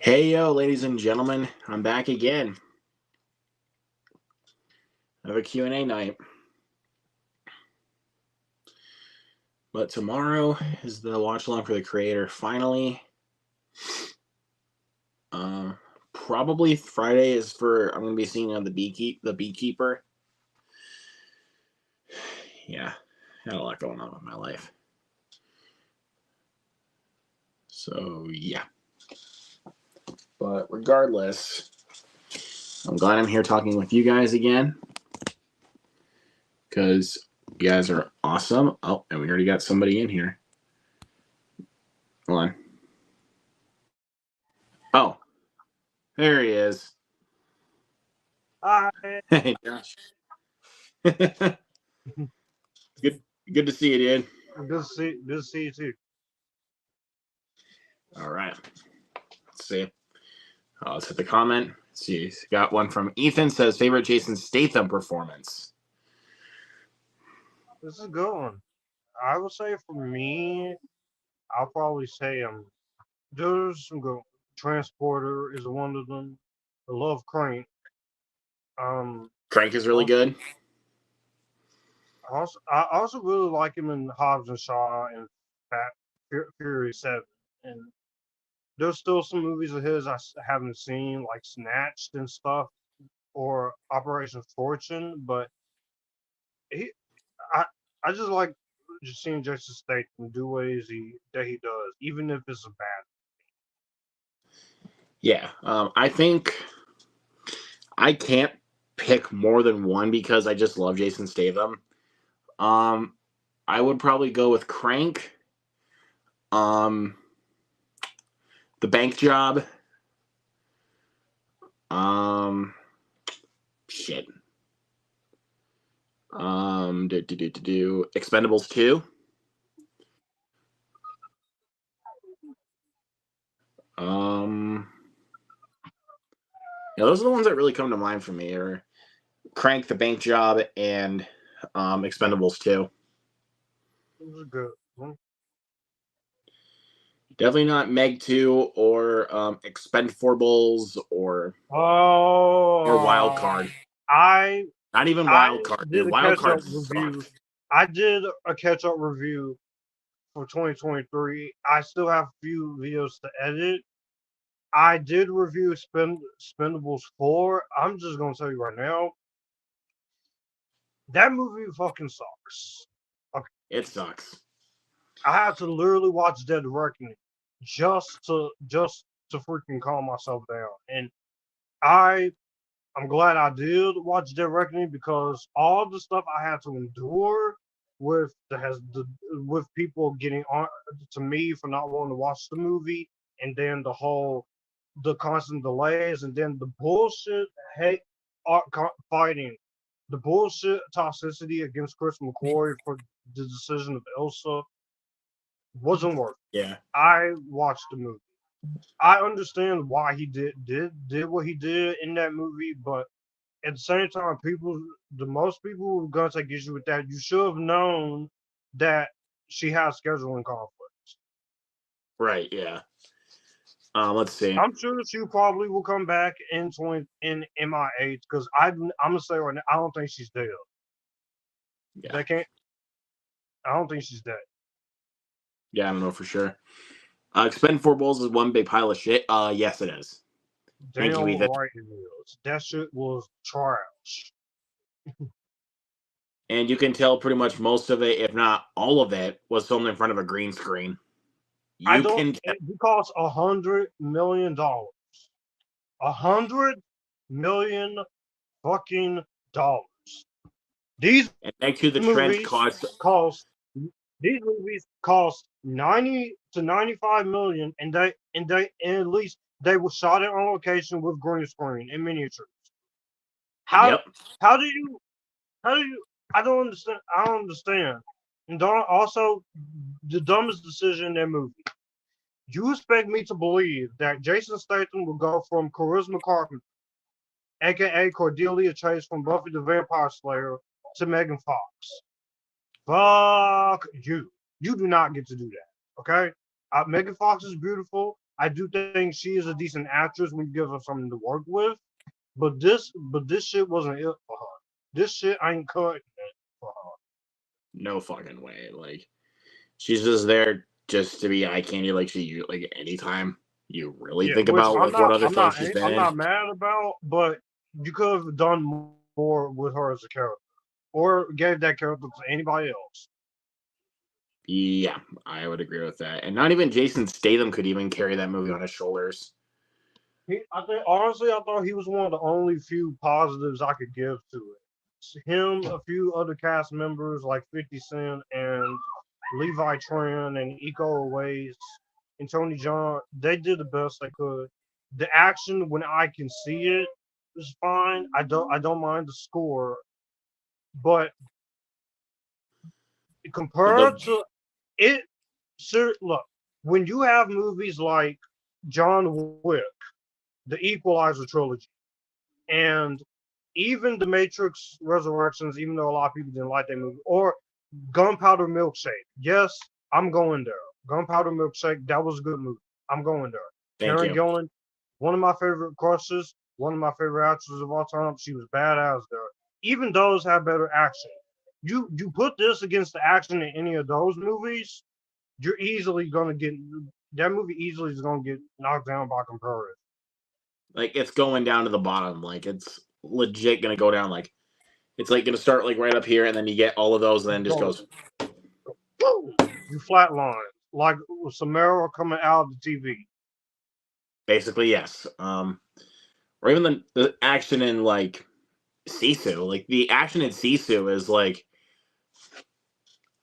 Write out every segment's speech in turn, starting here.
Hey yo, ladies and gentlemen, I'm back again. I have a Q&A night. But tomorrow is the watch along for the creator. Finally, probably Friday is for I'm gonna be seeing on the beekeeper. Yeah, had a lot going on with my life. So yeah. But regardless, I'm glad I'm here talking with you guys again. Because you guys are awesome. Oh, and we already got somebody in here. Hold on. Oh, there he is. Hi. Hey, Josh. Good to see you, dude. Good to see you too. All right. Let's see. Let's hit the comment. Let's see. Got one from Ethan. Says favorite Jason Statham performance. This is a good one. I would say for me, I'll probably say there's some good. Transporter is one of them. I love Crank. Crank is really Also, good. I also really like him in Hobbs and Shaw and Fury 7. And there's still some movies of his haven't seen, like Snatched and stuff, or Operation Fortune. But he, I I just like just seeing Jason Statham do what he does, even if it's a bad. Yeah. I think I can't pick more than one because I just love Jason Statham. Um, I would probably go with Crank. Um, The Bank Job. Um, shit. Expendables 2. Um, yeah, those are the ones that really come to mind for me. Or Crank, The Bank Job, and Expendables 2. It was a good one. Definitely not Meg 2 or Expendables or Wild Oh, Card. I Not even I Wild Card, did dude. a Wild catch Card up review. sucked. I did a catch up review for 2023. I still have a few videos to edit. I did review Expendables 4. I'm just gonna tell you right now, that movie fucking sucks. Okay. It sucks. I had to literally watch Dead Reckoning just to freaking calm myself down. And I I'm glad I did watch Dead Reckoning because all the stuff I had to endure with people getting on to me for not wanting to watch the movie, and then the constant delays, and then the bullshit hate fighting, the bullshit toxicity against Chris McCoy for the decision of Elsa wasn't worth it. Yeah. I watched the movie. I understand why he did what he did in that movie, but at the same time, most people who are gonna take issue with that, you should have known that she has scheduling conflicts. Right, yeah. Let's see. I'm sure she probably will come back in MI8 because I'm gonna say right now, I don't think she's dead. Yeah. They can't. I don't think she's dead. Yeah, I don't know for sure. Expendables is one big pile of shit. Yes, it is. Thank you, Damn Ethan. right it is. That shit was trash. And you can tell pretty much most of it, if not all of it, was filmed in front of a green screen. I You don't. can tell. It cost $100 million. $100 million fucking dollars. These And Meg to the Trench movies cost. cost these movies cost 90 to 95 million, and at least they were shot it on location with green screen and miniatures. How Yep. how do you how do you I don't understand. I don't understand. And also the dumbest decision in that movie. You expect me to believe that Jason Statham will go from Charisma Carpenter, aka Cordelia Chase from Buffy the Vampire Slayer, to Megan Fox? Fuck you. You do not get to do that. Okay? Megan Fox is beautiful. I do think she is a decent actress when you give her something to work with. But this shit wasn't it for her. This shit ain't cutting it for her. No fucking way. Like she's just there just to be eye candy. Like like anytime you really Yeah, think which about like what other films she's been I'm in. not mad about, but you could have done more with her as a character, or gave that character to anybody else. Yeah, I would agree with that. And not even Jason Statham could even carry that movie on his shoulders. I think honestly, I thought he was one of the only few positives I could give to it. Him, a few other cast members like 50 Cent and Levi Tran and Iko Uwais and Tony John, they did the best they could. The action, when I can see it, is fine. I don't mind the score, but The compared to it, sir, look, when you have movies like John Wick, the Equalizer trilogy, and even The Matrix Resurrections, even though a lot of people didn't like that movie, or Gunpowder Milkshake. Yes, I'm going there. Gunpowder Milkshake, that was a good movie. I'm going there. Thank Karen you. Gillan, one of my favorite crushes, one of my favorite actors of all time. She was badass there. Even those have better action. You put this against the action in any of those movies, you're easily gonna get that movie easily is gonna get knocked down by comparison. Like it's going down to the bottom. Like it's legit gonna go down. Like it's like gonna start like right up here, and then you get all of those, and then just goes. Woo! You flatline like Samara coming out of the TV. Basically, yes. Or even the action in like Sisu. Like the action in Sisu is like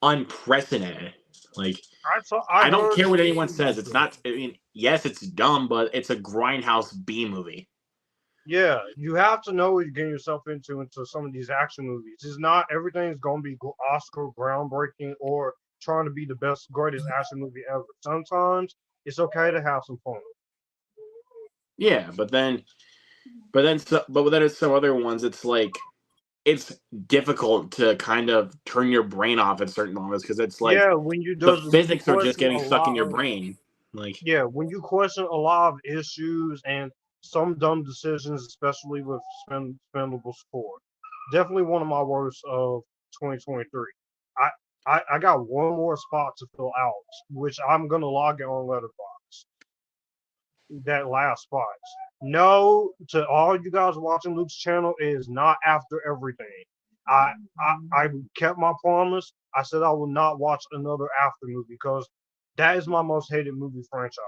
unprecedented. Like I I don't heard care what anyone Sisu was says. It's good. not. I mean, yes, it's dumb, but it's a grindhouse B movie. Yeah, you have to know what you're getting yourself into some of these action movies. It's not everything's gonna be Oscar groundbreaking or trying to be the best, greatest action movie ever. Sometimes it's okay to have some fun. Yeah, but then it's some other ones. It's like it's difficult to kind of turn your brain off at certain moments because it's like Yeah, the when you physics are just question getting a stuck in lot your of brain. Like when you question a lot of issues and some dumb decisions, especially with Spendables 4. Definitely one of my worst of 2023. I, I got one more spot to fill out, which I'm gonna log it on Letterboxd. That last spot. No, to all you guys watching Luke's channel, it is not after everything. I kept my promise. I said I will not watch another after movie because that is my most hated movie franchise.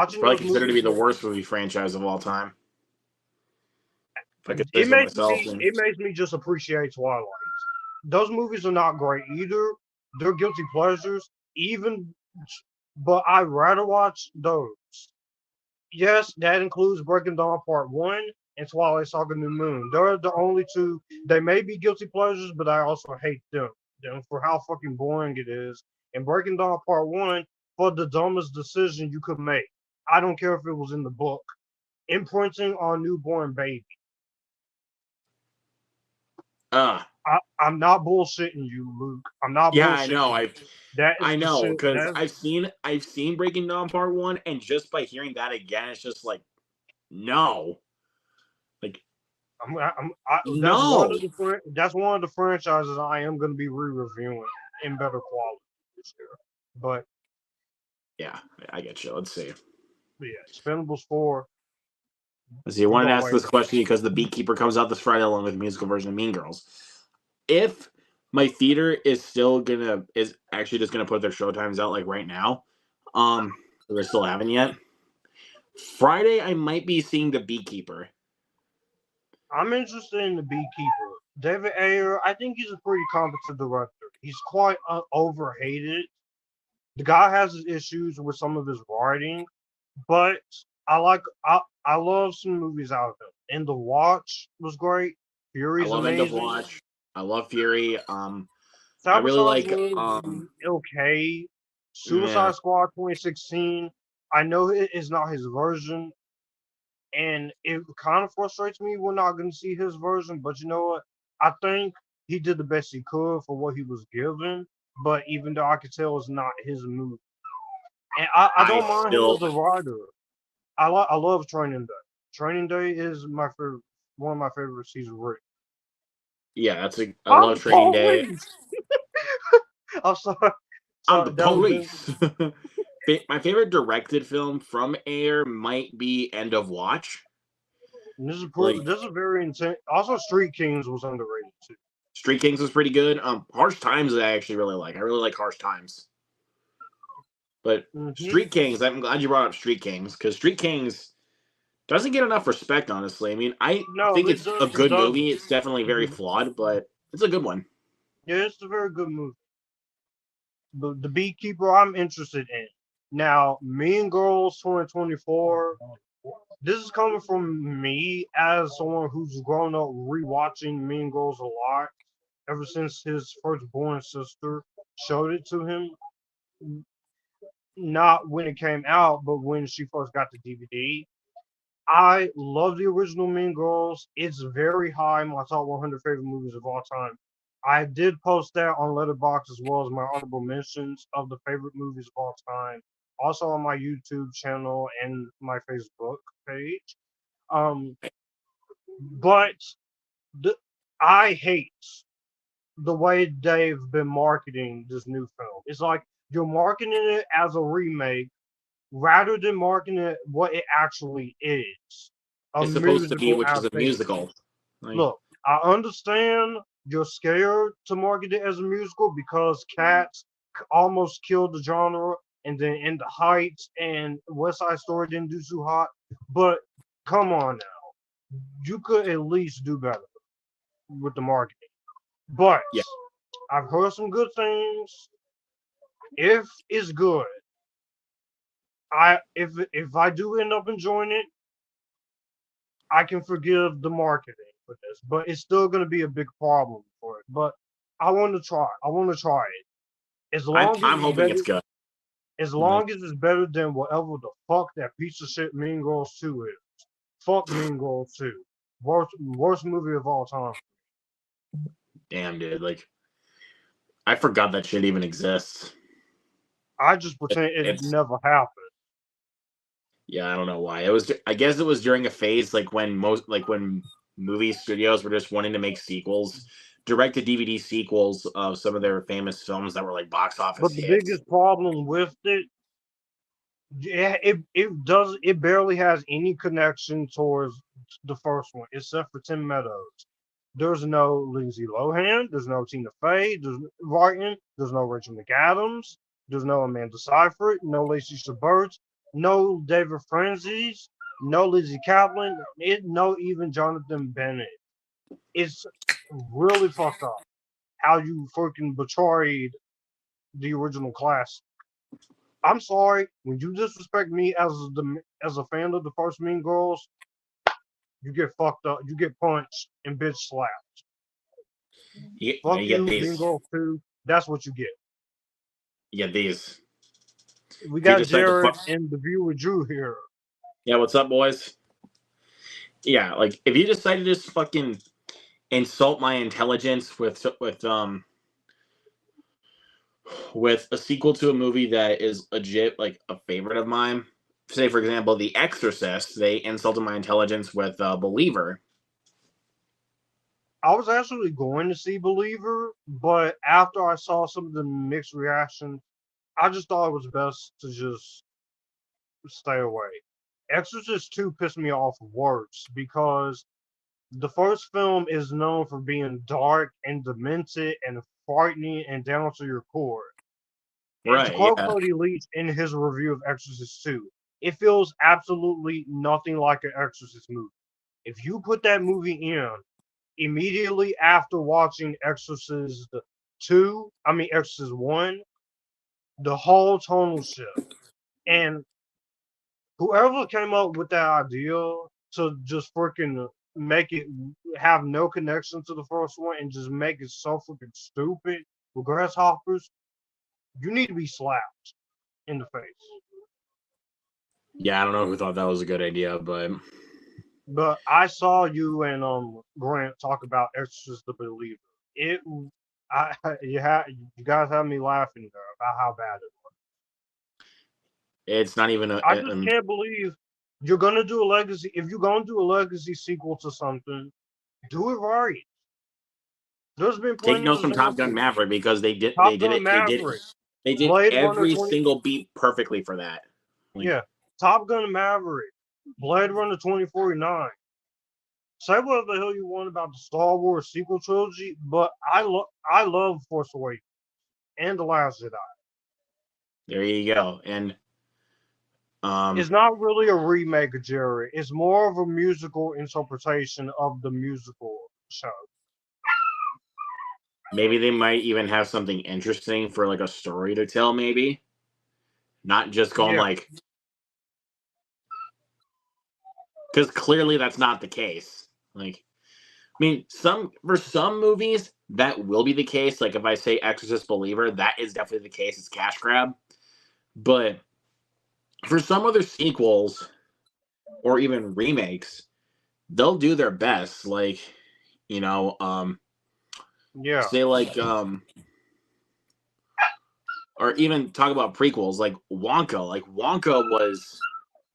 it's Watching probably those considered to movies, be the worst movie franchise of all time. If I could say it so makes myself. me And it makes me just appreciate Twilight. Those movies are not great either. They're guilty pleasures, even, but I'd rather watch those. Yes, that includes Breaking Dawn Part One and Twilight Saga: New Moon. They're the only two. They may be guilty pleasures, but I also hate them for how fucking boring it is. And Breaking Dawn Part One for the dumbest decision you could make. I don't care if it was in the book. Imprinting on newborn baby. uh I'm not bullshitting you, Luke. I'm not yeah, I bullshitting know. you. That I is the know shit. because I've seen Breaking Dawn Part One, and just by hearing that again, it's just like no, like no. That's one of the franchises I am going to be re-reviewing in better quality this year. But Yeah, I get you. Let's see. yeah, Expendables 4. Let's see. I We wanted to gonna ask wait. this question because The Beekeeper comes out this Friday along with the musical version of Mean Girls. If my theater is actually just gonna put their show times out like right now, um, they still haven't yet. Friday, I might be seeing The Beekeeper. I'm interested in the Beekeeper. David Ayer, I think he's a pretty competent director. He's quite overhated. The guy has his issues with some of his writing, but I love some movies out of him. And The Watch was great. I Fury's love End of amazing. Watch. I love Fury. I really Sabotage like was okay. yeah. Suicide Squad 2016. I know it is not his version, and it kind of frustrates me we're not going to see his version. But you know what? I think he did the best he could for what he was given. But even though I could tell it's not his movie, And I I don't mind him still, as a writer. I love Training Day. Training Day is my favorite, one of my favorite season Rick. yeah, I I'm love the Training Day. police. I'm sorry. I'm the Sorry, that was been, police. My favorite directed film from Air might be End of Watch. Like this is very intense. Also, Street Kings was underrated too. Street Kings was pretty good. Harsh Times I actually really like. I really like Harsh Times. But Hmm. Street Kings, I'm glad you brought up Street Kings because Street Kings doesn't get enough respect, honestly. I mean, I No, think it's a it good doesn't. movie. It's definitely very Mhm. flawed, but it's a good one. Yeah, it's a very good movie. But the Beekeeper, I'm interested in. Now, Mean Girls 2024. This is coming from me as someone who's grown up rewatching Mean Girls a lot ever since his firstborn sister showed it to him. Not when it came out, but when she first got the DVD. I love the original Mean Girls. It's very high in my top 100 favorite movies of all time. I did post that on Letterboxd as well as my honorable mentions of the favorite movies of all time. Also on my YouTube channel and my Facebook page. Um, but the, I hate the way they've been marketing this new film. It's like you're marketing it as a remake rather than marketing it what it actually is, a It's supposed to be, musical which is a adaptation. musical. Like, Look, I understand you're scared to market it as a musical because Cats almost killed the genre, and then In the Heights and West Side Story didn't do too hot. But come on now, you could at least do better with the marketing. But yeah, I've heard some good things. If it's good, if I do end up enjoying it, I can forgive the marketing for this, but it's still going to be a big problem for it. But I want to try. I want to try it as long as I'm it's hoping better. it's good. As Like, long as it's better than whatever the fuck that piece of shit Mean Girls 2 is. Fuck Mean Girls 2. Worst movie of all time. damn, dude. Like, I forgot that shit even exists. I just pretend it It's never happened. Yeah, I don't know why. It was. I guess it was during a phase like when movie studios were just wanting to make sequels, direct to DVD sequels of some of their famous films that were like box office But the hits. biggest problem with it, yeah, it barely has any connection towards the first one, except for Tim Meadows. There's no Lindsay Lohan. There's no Tina Fey. There's writing. There's no Rachel McAdams. There's no Amanda Seyfried. No Lacey Chabert. No David Francis. No Lizzie Kaplan. No even Jonathan Bennett. It's really fucked up how you freaking betrayed the original class. I'm sorry when you disrespect me as a fan of the first Mean Girls. You get fucked up. You get punched and bitch slapped. Fuck You get you, Mean these. Girls 2. That's what you get. You get these. We If you got decide to Jared fuck, and the viewer Drew here. yeah, what's up, boys? Yeah, like if you decide to just fucking insult my intelligence with a sequel to a movie that is legit like a favorite of mine. Say, for example, The Exorcist. They insulted my intelligence with Believer. I was actually going to see Believer, but after I saw some of the mixed reactions, I just thought it was best to just stay away. Exorcist 2 pissed me off worse because the first film is known for being dark and demented and frightening and down to your core. And to Right, quote yeah. Cody Leach in his review of Exorcist 2, it feels absolutely nothing like an Exorcist movie. If you put that movie in immediately after watching Exorcist 2, I mean Exorcist 1, the whole tonal shift. And whoever came up with that idea to just freaking make it have no connection to the first one and just make it so freaking stupid with grasshoppers, you need to be slapped in the face. Yeah, I don't know who thought that was a good idea, but But I saw you and Grant talk about Exorcist the Believer. It, you guys had me laughing there about how bad it It's not even I just can't believe you're gonna do a legacy. If you're gonna do a legacy sequel to something, do it right. There's been take plenty of notes from Top Gun examples. Maverick because they did Top Gun Maverick, they did Blade Runner every 20. single beat perfectly for that. Like, Yeah, Top Gun Maverick, Blade Runner 2049. Say whatever the hell you want about the Star Wars sequel trilogy, but I love Force Awakens and The Last Jedi. there you go. And It's not really a remake of Jerry. It's more of a musical interpretation of the musical show. maybe they might even have something interesting for like a story to tell, maybe. Not just going Yeah, like, because clearly that's not the case. Like, I mean, for some movies that will be the case. Like if I say Exorcist Believer, that is definitely the case. It's cash grab. But for some other sequels or even remakes, they'll do their best. Like, you know, yeah, say like or even talk about prequels like Wonka. Like Wonka was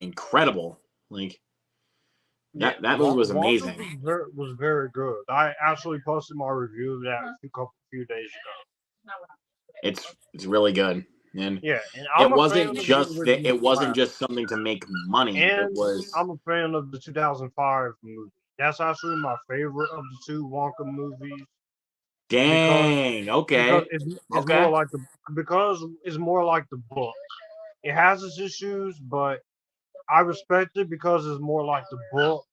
incredible. Like yeah. that movie was Walker amazing. was very good. I actually posted my review of that a few days ago. It's really good. And Yeah, and I'm a fan of the original it wasn't classic, just something to make money. It and was I'm a fan of the 2005 movie. That's actually my favorite of the two Wonka movies because dang. because Okay. it's more Okay. like the book. It has its issues, but I respect it because it's more like the book.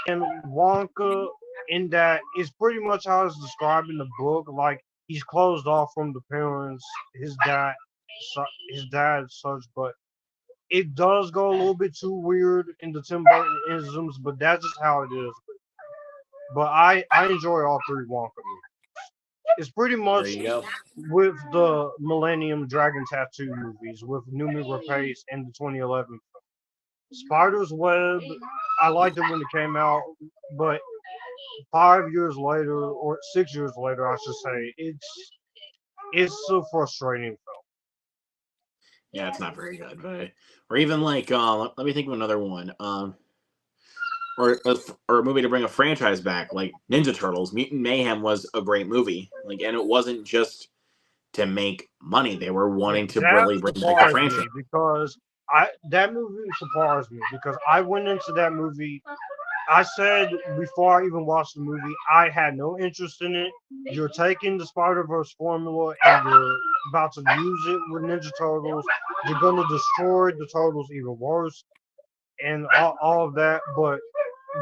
And Wonka, in that, is pretty much how it's described in the book. Like he's closed off from the parents, his dad, his dad, such. But it does go a little bit too weird in the Tim Burton isms. But that's just how it is. But I enjoy all three Wonka movies. It's pretty There much you go. with the Millennium Dragon Tattoo movies with Noomi Rapace and the 2011 Spider's Web. I liked it when it came out, but 5 years later or 6 years later, I should say, it's a frustrating film. Yeah, it's not very good. But or even like let me think of another one. Or a movie to bring a franchise back, like Ninja Turtles. Mutant Mayhem was a great movie. Like, and it wasn't just to make money. They were wanting to That really bring back a surprised franchise. me because that movie surprised me because I went into that movie. I said before I even watched the movie, I had no interest in it. You're taking the Spider Verse formula and you're about to use it with Ninja Turtles. You're gonna destroy the Turtles even worse, and all of that. But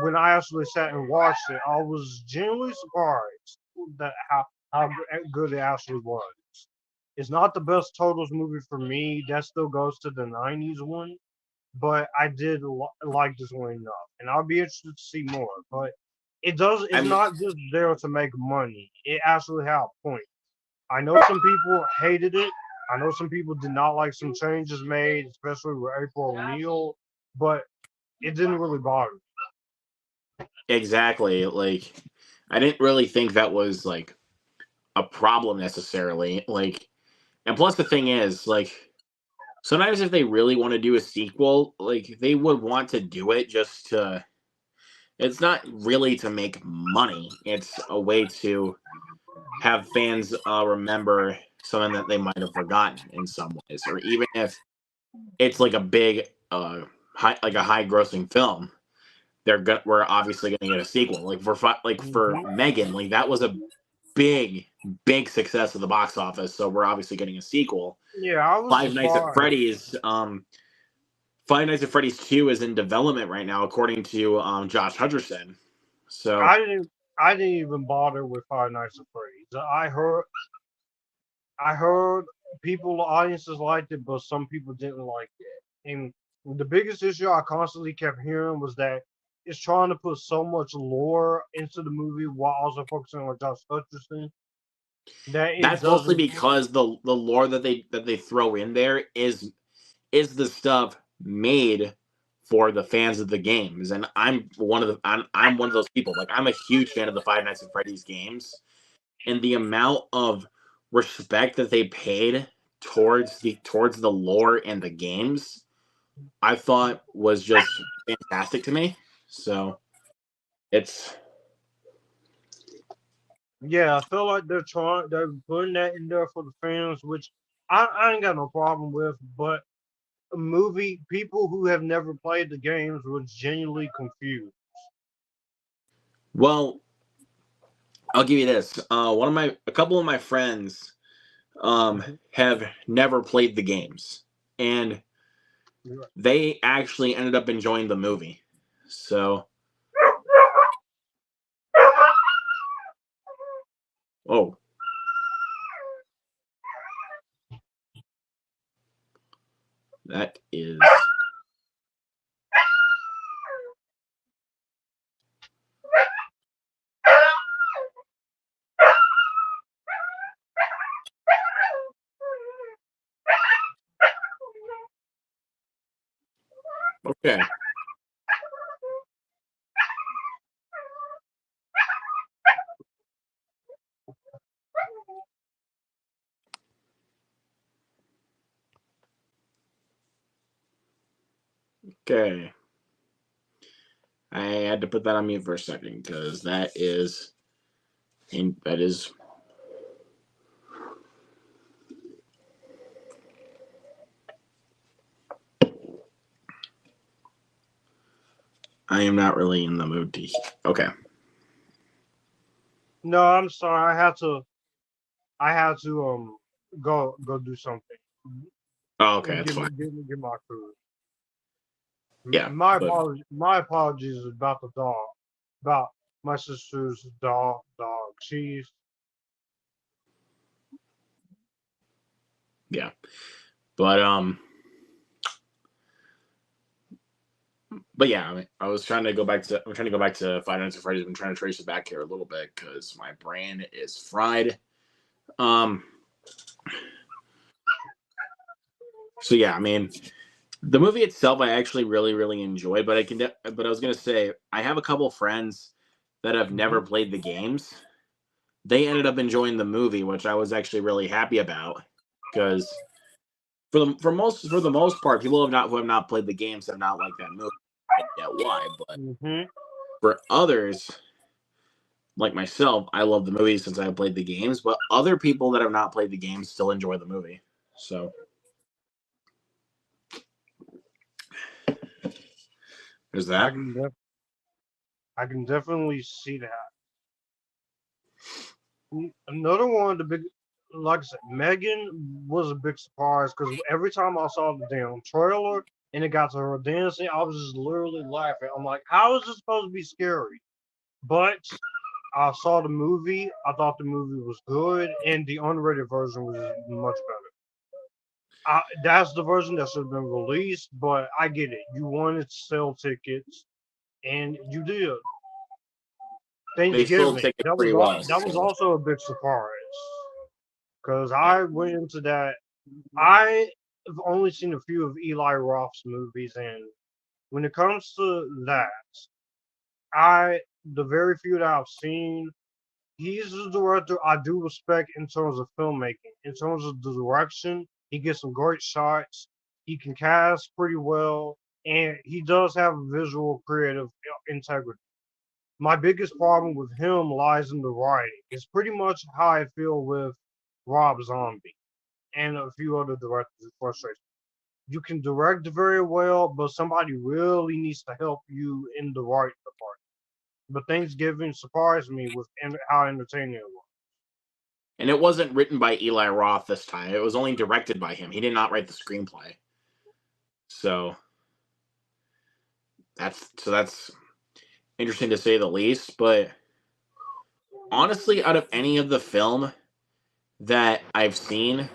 when I actually sat and watched it, I was genuinely surprised that how good it actually was. It's not the best Turtles movie for me. That still goes to the '90s one, but I did like this one enough, and I'll be interested to see more. But it does. I It's mean, not just there to make money. It actually had a point. I know some people hated it. I know some people did not like some changes made, especially with April O'Neil, but it didn't really bother me. exactly. Like, I didn't really think that was like a problem necessarily. Like, and plus the thing is, like, sometimes if they really want to do a sequel, like they would want to do it just to. It's not really to make money. It's a way to have fans remember something that they might have forgotten in some ways, or even if it's like a big, like a high grossing film, we're obviously going to get a sequel. Like for Mhm. Megan, like that was a big success at the box office, so we're obviously getting a sequel. Yeah, I was Five Nights at surprised. Freddy's, Five Nights at Freddy's 2 is in development right now, according to Josh Hutcherson. So I didn't. I didn't even bother with Five Nights at Freddy's. I heard people, audiences liked it, but some people didn't like it. And the biggest issue I constantly kept hearing was that it's trying to put so much lore into the movie while also focusing on Josh Hutcherson that it that's mostly doesn't. because the lore that they throw in there is the stuff made for the fans of the games, and I'm one of those people. Like I'm a huge fan of the Five Nights at Freddy's games, and the amount of respect that they paid towards the lore and the games I thought was just fantastic to me. So it's Yeah, I feel like they're putting that in there for the fans, which I ain't got no problem with. But a movie, people who have never played the games was genuinely confused. well, I'll give you this. A couple of my friends Mhm. have never played the games, and Yeah. they actually ended up enjoying the movie. So, oh, that is okay. Okay, I had to put that on mute for a second because that is I am not really in the mood to. Okay, No, I'm sorry. I had to go do something oh, okay, and that's fine. get my food. Yeah, but My apologies about the dog, about my sister's dog. yeah, but but yeah, I was trying to go back to. I'm trying to go back to Five Nights at Freddy's. I'm trying to trace it back here a little bit because my brain is fried. Um. So yeah, I mean, the movie itself, I actually really enjoy. But but I was gonna say, I have a couple friends that have never Mhm. played the games. They ended up enjoying the movie, which I was actually really happy about because for the most part, people who have not played the games have not liked that movie. I get why, but Mhm. for others like myself, I love the movie since I played the games. But other people that have not played the games still enjoy the movie. So there's I that. can def- I can definitely see that. Another one, the big, like I said, Megan was a big surprise because every time I saw the damn trailer and it got to her dancing, I was just literally laughing. I'm like, how is this supposed to be scary? But I saw the movie. I thought the movie was good, and the unrated version was much better. That's the version that should have been released, but I get it. You wanted to sell tickets, and you did. They sold Thanksgiving. tickets pretty well. That was So also a big surprise because yeah, I went into that. I've only seen a few of Eli Roth's movies, and when it comes to that, I the very few that I've seen, he's a director I do respect in terms of filmmaking. In terms of the direction, he gets some great shots. He can cast pretty well, and he does have visual creative integrity. My biggest problem with him lies in the writing. It's pretty much how I feel with Rob Zombie and a few other directors. It frustrates me. You can direct very well, but somebody really needs to help you in the writing department. But Thanksgiving surprised me with how entertaining it was. and it wasn't written by Eli Roth this time. It was only directed by him. He did not write the screenplay. So that's interesting to say the least. But honestly, out of any of the film that I've seen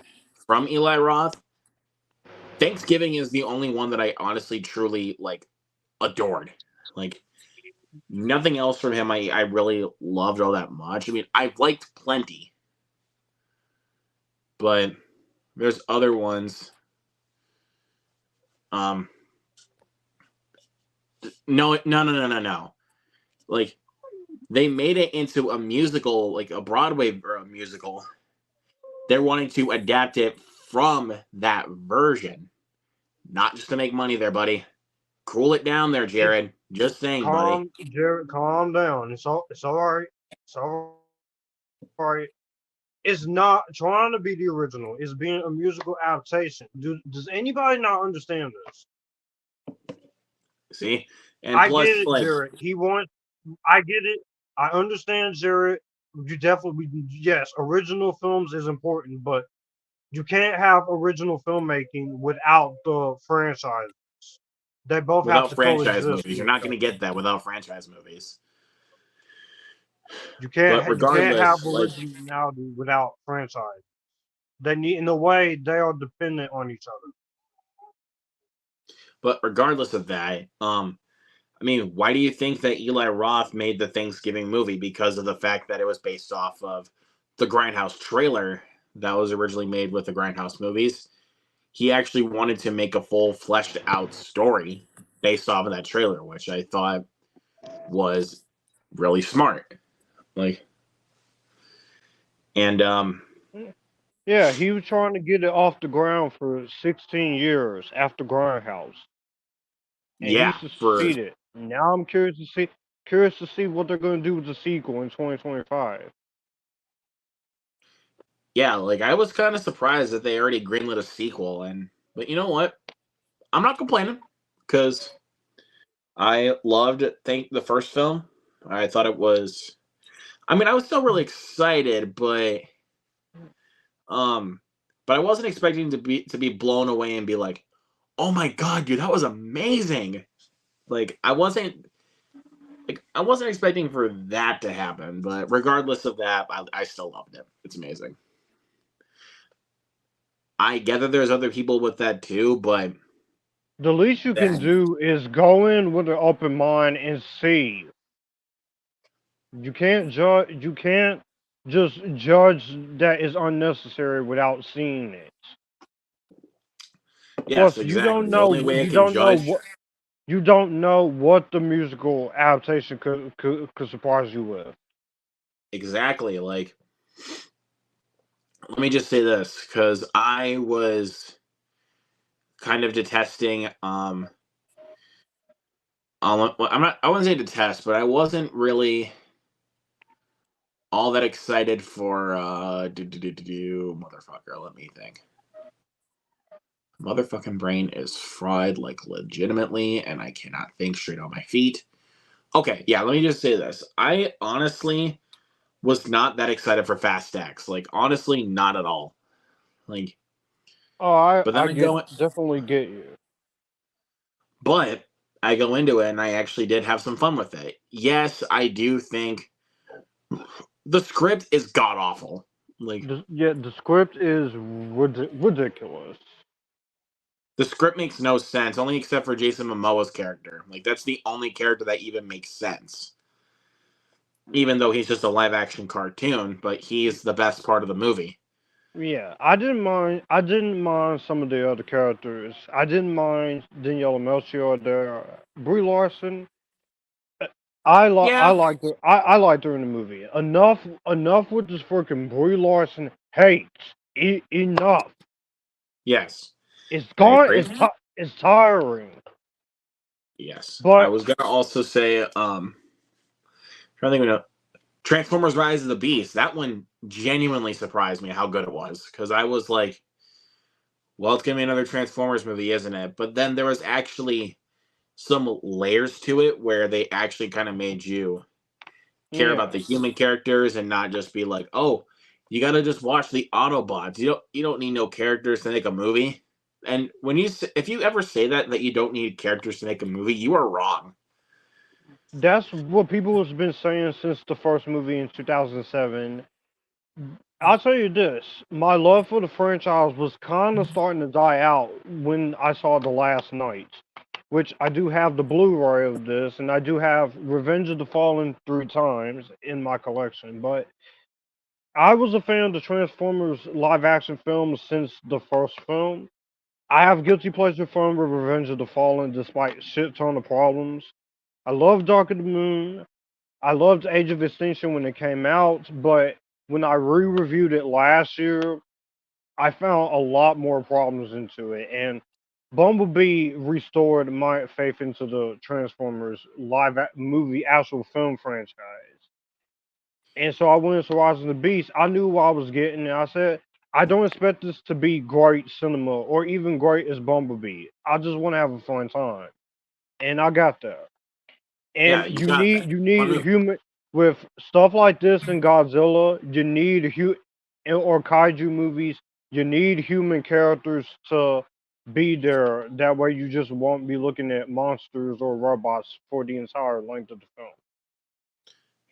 from Eli Roth, Thanksgiving is the only one that I honestly truly like adored. Like nothing else from him I really loved all that much. I mean, I've liked plenty, but there's other ones. Um no. Like they made it into a musical, like a Broadway or a musical. They're wanting to adapt it from that version. not just to make money there, buddy. Cool it down there, It's Jared. Just saying, buddy. Jared, calm down. It's all right. It's all right. It's not trying to be the original. It's being a musical adaptation. Does anybody not understand this? See? And I get plus, it, like, Jared. I get it. I understand, Jared. You definitely, yes, original films is important, but you can't have original filmmaking without the franchise. They both have without to franchise coexist movies, with you're each not going other. to get that without franchise movies. But You can't have regardless, like, originality without franchise. They need, in a way, they are dependent on each other. but regardless of that, I mean, why do you think that Eli Roth made the Thanksgiving movie? Because of the fact that it was based off of the Grindhouse trailer that was originally made with the Grindhouse movies. He actually wanted to make a full fleshed out story based off of that trailer, which I thought was really smart. Like, and Yeah, he was trying to get it off the ground for 16 years after Grindhouse, and he yeah, for succeeded. Now I'm curious to see what they're going to do with the sequel in 2025. yeah, like I was kind of surprised that they already greenlit a sequel, and but you know what? I'm not complaining because I loved think the first film. I thought it was. I mean, I was still really excited, um, but I wasn't expecting to be blown away and be like, "Oh my god, dude, that was amazing!" Like I wasn't expecting for that to happen. But regardless of that, I still loved it. It's amazing. I get that there's other people with that too, but The least you can then do is go in with an open mind and see. You can't judge. You can't just judge that is unnecessary without seeing it. yes, Plus, you don't exactly. The know. only way I You can don't know judge what. You don't know what the musical adaptation could surprise you with. exactly, like, let me just say this because I was kind of detesting well, I wouldn't say detest, but I wasn't really all that excited for motherfucker, let me think. Motherfucking brain is fried like legitimately, and I cannot think straight on my feet. Okay, yeah, let me just say this. I honestly was not that excited for Fast X. Like, honestly, not at all. Like, Oh, but then I I get go definitely get you. but I go into it and I actually did have some fun with it. Yes, I do think the script is god awful. Like, Yeah, the script is ridiculous. the script makes no sense, only except for Jason Momoa's character. Like, that's the only character that even makes sense. Even though he's just a live action cartoon, but he's the best part of the movie. Yeah, I didn't mind. I didn't mind some of the other characters. I didn't mind Daniela Melchior there. Brie Larson. I Yeah, liked her. I liked her in the movie. Enough with this freaking Brie Larson hate. Enough. yes, It's I gone. agree. It's tiring. Yes. I But was gonna also say, trying to think of Transformers Rise of the Beast. That one genuinely surprised me how good it was. Because I was like, well, it's gonna be another Transformers movie, isn't it? But then there was actually some layers to it where they actually kind of made you care about yeah, the human characters and not just be like, oh, you gotta just watch the Autobots. You don't need no characters to make a movie. And if you ever say that you don't need characters to make a movie, you are wrong. that's what people has been saying since the first movie in 2007. I'll tell you this: my love for the franchise was kind of starting to die out when I saw The Last Knight, which I do have the Blu-ray of this, and I do have Revenge of the Fallen 3 times in my collection. But I was a fan of the Transformers live-action films since the first film. I have guilty pleasure film with Revenge of the Fallen, despite shit ton of problems. I love Dark of the Moon. I loved Age of Extinction when it came out, but when I re-reviewed it last year, I found a lot more problems into it, and Bumblebee restored my faith into the Transformers movie actual film franchise. And so I went into Rise of the Beast. I knew what I was getting, and I said, I don't expect this to be great cinema or even great as Bumblebee. I just want to have a fun time, and I got that. Yeah, And you got that. you Let need me. human with stuff like this in Godzilla. You need or kaiju movies. You need human characters to be there. That way, you just won't be looking at monsters or robots for the entire length of the film.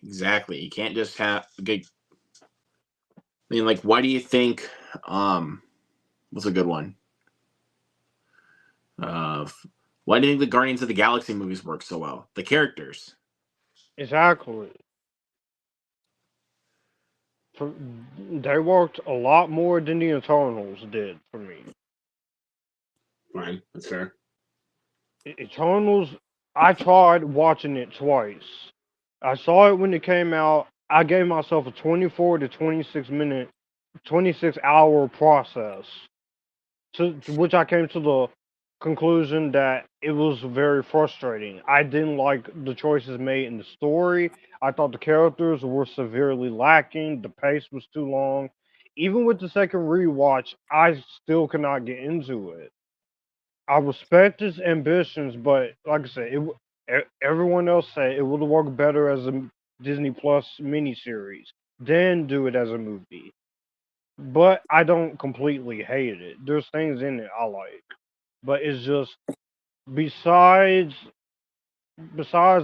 Exactly. You can't just have. Okay, I mean, like, why do you think? What's a good one? Uh, why do you think the Guardians of the Galaxy movies work so well? The characters. Exactly. For, they worked a lot more than the Eternals did for me. Fine, that's fair. Eternals, I tried watching it twice. I saw it when it came out. I gave myself a 24 to 26 minute, 26-hour process, to which I came to the conclusion that it was very frustrating. I didn't like the choices made in the story. I thought the characters were severely lacking. The pace was too long. Even with the second rewatch, I still could not get into it. I respect his ambitions, but like I said, everyone else said it would work better as a Disney Plus miniseries than do it as a movie. But I don't completely hate it. There's things in it I like, but it's just besides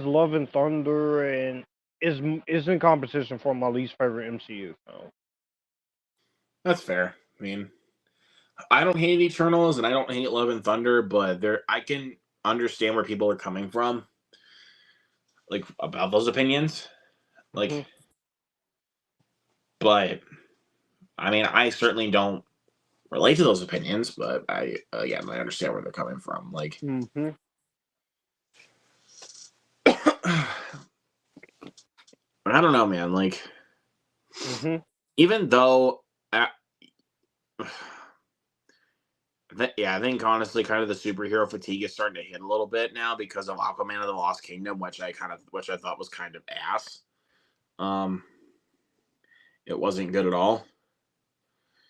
Love and Thunder and is in competition for my least favorite MCU film. That's fair. I mean, I don't hate Eternals and I don't hate Love and Thunder, but there I can understand where people are coming from, like about those opinions. Hmm. Like, but I mean, I certainly don't relate to those opinions, but I again I understand where they're coming from. Like, Hmm. but I don't know, man. Like, Hmm. even though, uh, yeah, I think honestly, kind of the superhero fatigue is starting to hit a little bit now because of Aquaman of the Lost Kingdom, which I thought was kind of ass. Um, it wasn't good at all.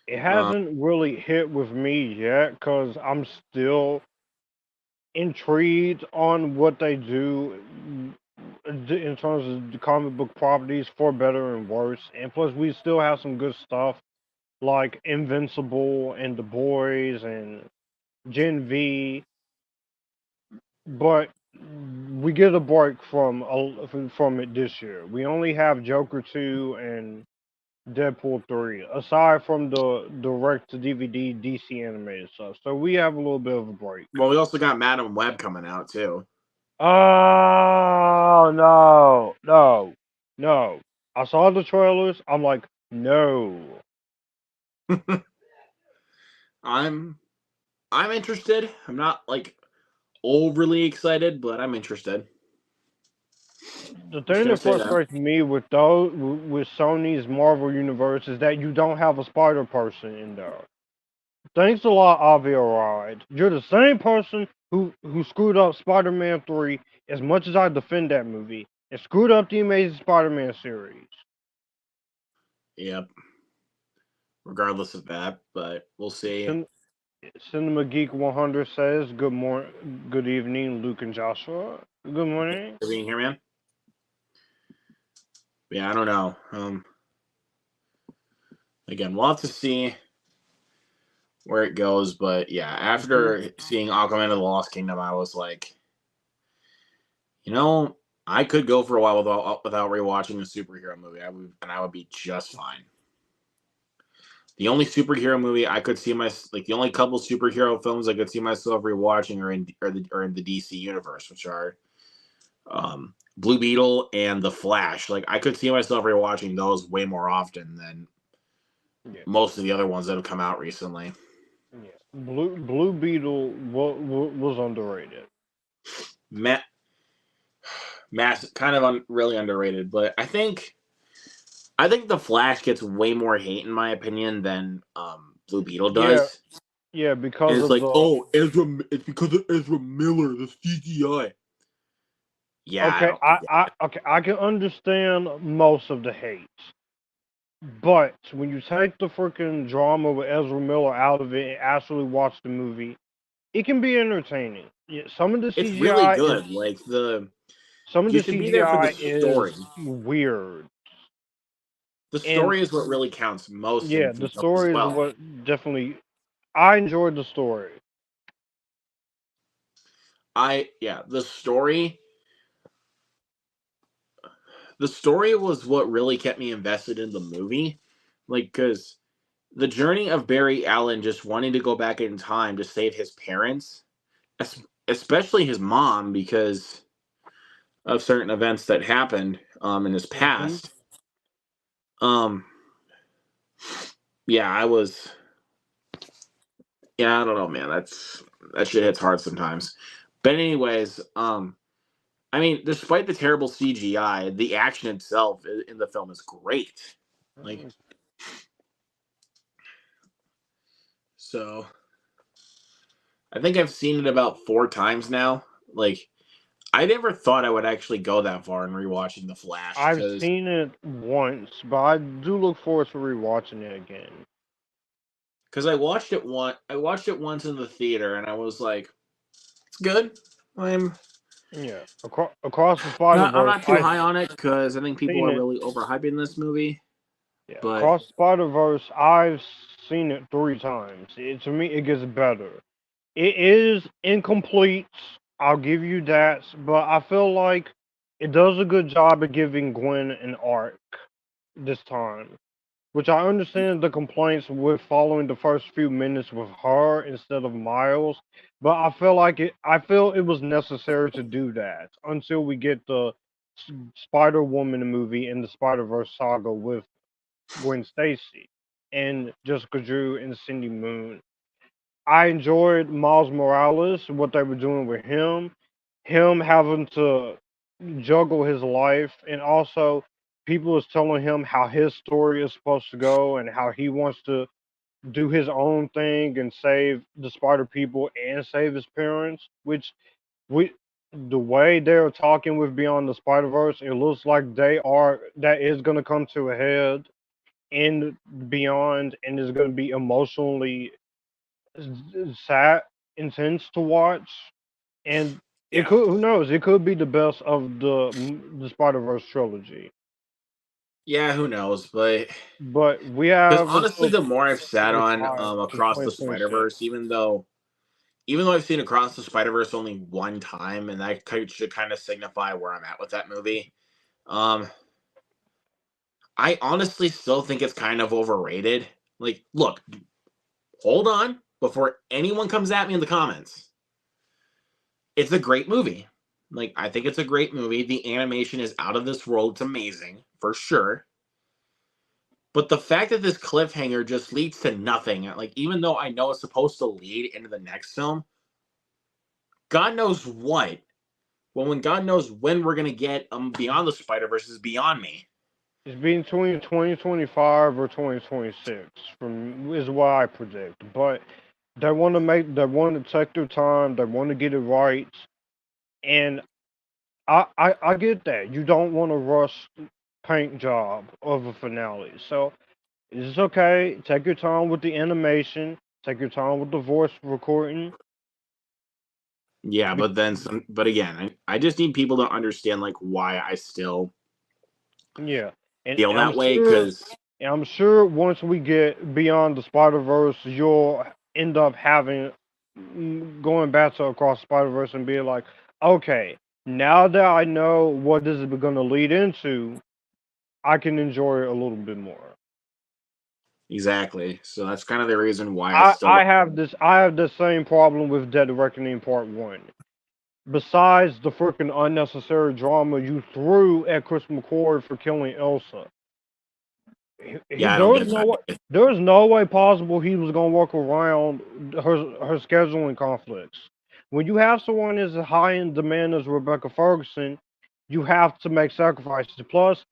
It Um, hasn't really hit with me yet because I'm still intrigued on what they do in terms of the comic book properties for better and worse. And plus, we still have some good stuff like Invincible and The Boys and Gen V, but we get a break from it this year. We only have Joker 2 and Deadpool 3, aside from the direct to DVD DC animated stuff. So we have a little bit of a break. well, we also got Madam Web coming out too. Oh no, no, no. I saw the trailers. I'm like, no. I'm I'm interested. I'm not like overly excited, but I'm interested. The Just thing gonna that say that. frustrates me with Sony's Marvel universe is that you don't have a Spider Person in there. Thanks a lot, Avi Arad. You're the same person who screwed up Spider-Man 3 as much as I defend that movie and screwed up the Amazing Spider-Man series. Yep. Regardless of that, but we'll see. Cin- Cinema Geek 100 says, good evening, Luke and Joshua. Good morning. For being here, man. Yeah, I don't know. Again, we'll have to see where it goes, but yeah, Mhm. after seeing Aquaman of the Lost Kingdom, I was like, you know, I could go for a while without rewatching a superhero movie. I would be just fine. The only superhero movie I could see the only couple superhero films I could see myself rewatching are in the DC universe, which are Blue Beetle and The Flash. Like I could see myself rewatching those way more often than Yeah, most of the other ones that have come out recently. yeah. Blue Beetle was underrated. Matt, kind of really underrated, but I think The Flash gets way more hate in my opinion than Blue Beetle Yeah, does. Yeah, And because it's of like, the oh, it's because of Ezra Miller, the CGI. Yeah, I okay, don't think I can understand most of the hate. But when you take the freaking drama with Ezra Miller out of it and actually watch the movie, it can be entertaining. Yeah, it's really Is good. Like some of you the should be there for the CGI story. is weird. The And story is what really counts most in yeah, the films as story is well. what definitely I enjoyed the story. Yeah, the story was what really kept me invested in the movie. Like, because the journey of Barry Allen just wanting to go back in time to save his parents, especially his mom, because of certain events that happened in his Hmm. past. Um, yeah, I was. Yeah, I don't know, man. That shit hits hard sometimes. But anyways, I mean, despite the terrible CGI, the action itself in the film is great. Like, so I think I've seen it about 4 times now. Like, I never thought I would actually go that far in rewatching The Flash I've because seen it once, but I do look forward to rewatching it again. I watched it once in the theater and I was like, it's good. I'm Yeah, across the Spider I'm Verse, not too high on it because I think people seen are it. really overhyping this movie. Yeah, But across the Spider Verse, I've seen it 3 times. To me, it gets better. It is incomplete. I'll give you that, but I feel like it does a good job of giving Gwen an arc this time. Which I understand the complaints with following the first few minutes with her instead of Miles, but I feel like it. I feel it was necessary to do that until we get the Spider Woman movie and the Spider Verse saga with Gwen Stacy and Jessica Drew and Cindy Moon. I enjoyed Miles Morales, what they were doing with him having to juggle his life, and also people is telling him how his story is supposed to go and how he wants to do his own thing and save the Spider people and save his parents. Which we, the way they're talking with Beyond the Spider Verse, it looks like that is going to come to a head in Beyond, and is going to be emotionally sad, intense to watch, and it yeah, could. Who knows? It could be the best of the Spider Verse trilogy. yeah, who knows? But But we because have honestly, until the more I've sat on 2025 to Across the Spider 2026. Verse, even though I've seen Across the Spider Verse only one time, and that should kind of signify where I'm at with that movie. Um, I honestly still think it's kind of overrated. Like, look, hold on before anyone comes at me in the comments. It's a great movie. Like, I think it's a great movie. The animation is out of this world. It's amazing, for sure. But the fact that this cliffhanger just leads to nothing, like, even though I know it's supposed to lead into the next film, God knows what. Well, when God knows when we're gonna get Beyond the Spider Verse is beyond me. It's between 2025 or 2026 from is what I predict. But they want to take their time, they want to get it right, and I get that. You don't want to rush paint job of a finale. So it's okay. Take your time with the animation. Take your time with the voice recording. Yeah, Be- but then some. But again, I just need people to understand like why I still Yeah, feel and I'm that way. sure Because and I'm sure once we get beyond the Spider Verse, you'll end up having going back to Across Spider Verse and being like, okay, now that I know what this is going to lead into, I can enjoy it a little bit more. exactly. So that's kind of the reason why I still I don't. have this. I have the same problem with Dead Reckoning Part One. Besides the freaking unnecessary drama you threw at Chris McCord for killing Elsa, Yeah, I there don't was get no that. way. There was no way possible he was gonna work around her scheduling conflicts. When you have someone as high in demand as Rebecca Ferguson, you have to make sacrifices. Plus,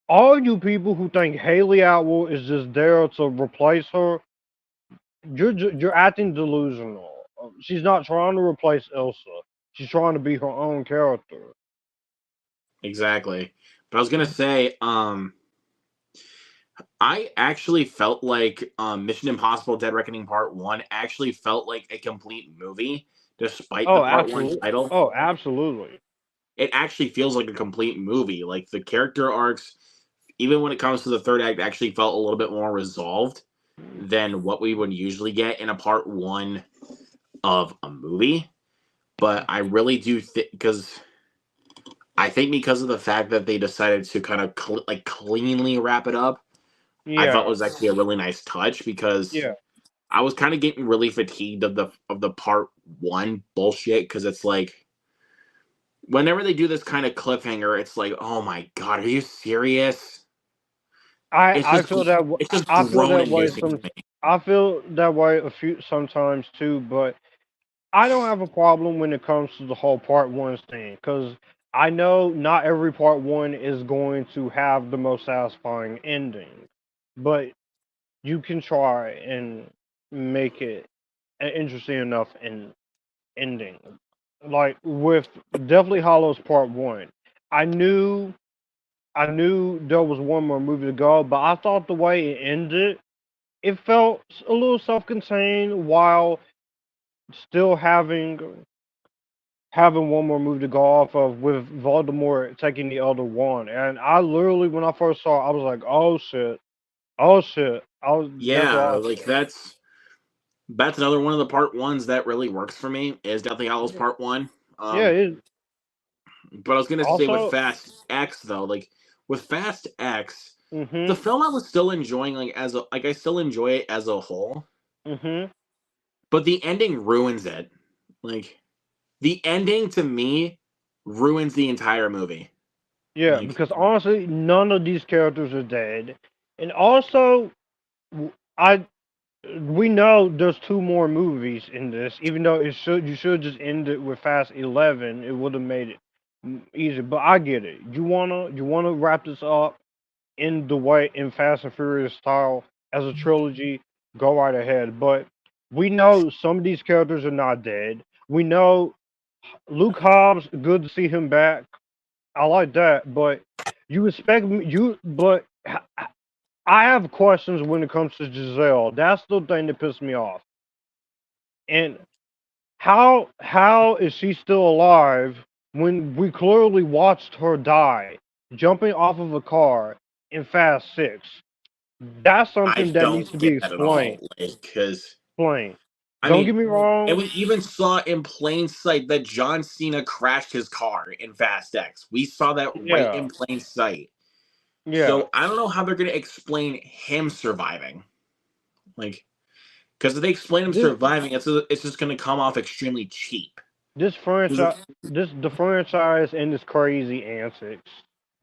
all you people who think Haley Atwell is just there to replace her, you're acting delusional. She's not trying to replace Elsa. She's trying to be her own character. Exactly. But I was gonna say, I actually felt like Mission Impossible: Dead Reckoning Part One actually felt like a complete movie, despite the Oh, Part One absolutely. title. Oh, absolutely. It actually feels like a complete movie. Like the character arcs, even when it comes to the third act, actually felt a little bit more resolved than what we would usually get in a Part One of a movie. But I really do think because of the fact that they decided to kind of like cleanly wrap it up, I thought it Yeah, was actually a really nice touch because yeah. I was kind of getting really fatigued of the part one bullshit because it's like whenever they do this kind of cliffhanger, it's like, oh my god, are you serious? I It's I just feel that it's just I feel grown that and way using to some. me. I feel that way a few sometimes too, but I don't have a problem when it comes to the whole part one thing because I know not every part one is going to have the most satisfying ending, but you can try and make it an interesting enough ending. Like with Deathly Hollows Part One, I knew I knew there was one more movie to go, but I thought the way it ended, it felt a little self-contained while still having one more movie to go off of with Voldemort taking the other one. And I literally, when I first saw it, I was like, oh shit, that's Yeah, awesome. like that's another one of the part ones that really works for me is Deathly Hallows Yeah, Part One. yeah. Um, but I was gonna say with Also, Fast X though, like with Fast X, the mhm, film I was still enjoying like I still enjoy it as a whole, mhm. but the ending ruins it. Like the ending to me ruins the entire movie. Yeah, Like because honestly, none of these characters are dead, and also, I we know there's two more movies in this. Even though it should you should just end it with Fast 11, it would have made it easier. But I get it. You wanna wrap this up in the way in Fast and Furious style as a trilogy. Go right ahead. But we know some of these characters are not dead. We know Luke Hobbs. Good to see him back. I like that. But you expect me you but I have questions when it comes to Giselle. That's the thing that pissed me off. And how is she still alive when we clearly watched her die jumping off of a car in Fast Six? That's I something that needs don't to be get that at explained. all. Like because Explained. I Don't get mean, me and wrong. we even saw in plain sight that John Cena crashed his car in Fast X. We saw that right Yeah, in plain sight. yeah. So I don't know how they're going to explain him surviving. Like, because if they explain him This surviving, it's just going to come off extremely cheap. this 'Cause franchise, this the franchise and its crazy antics,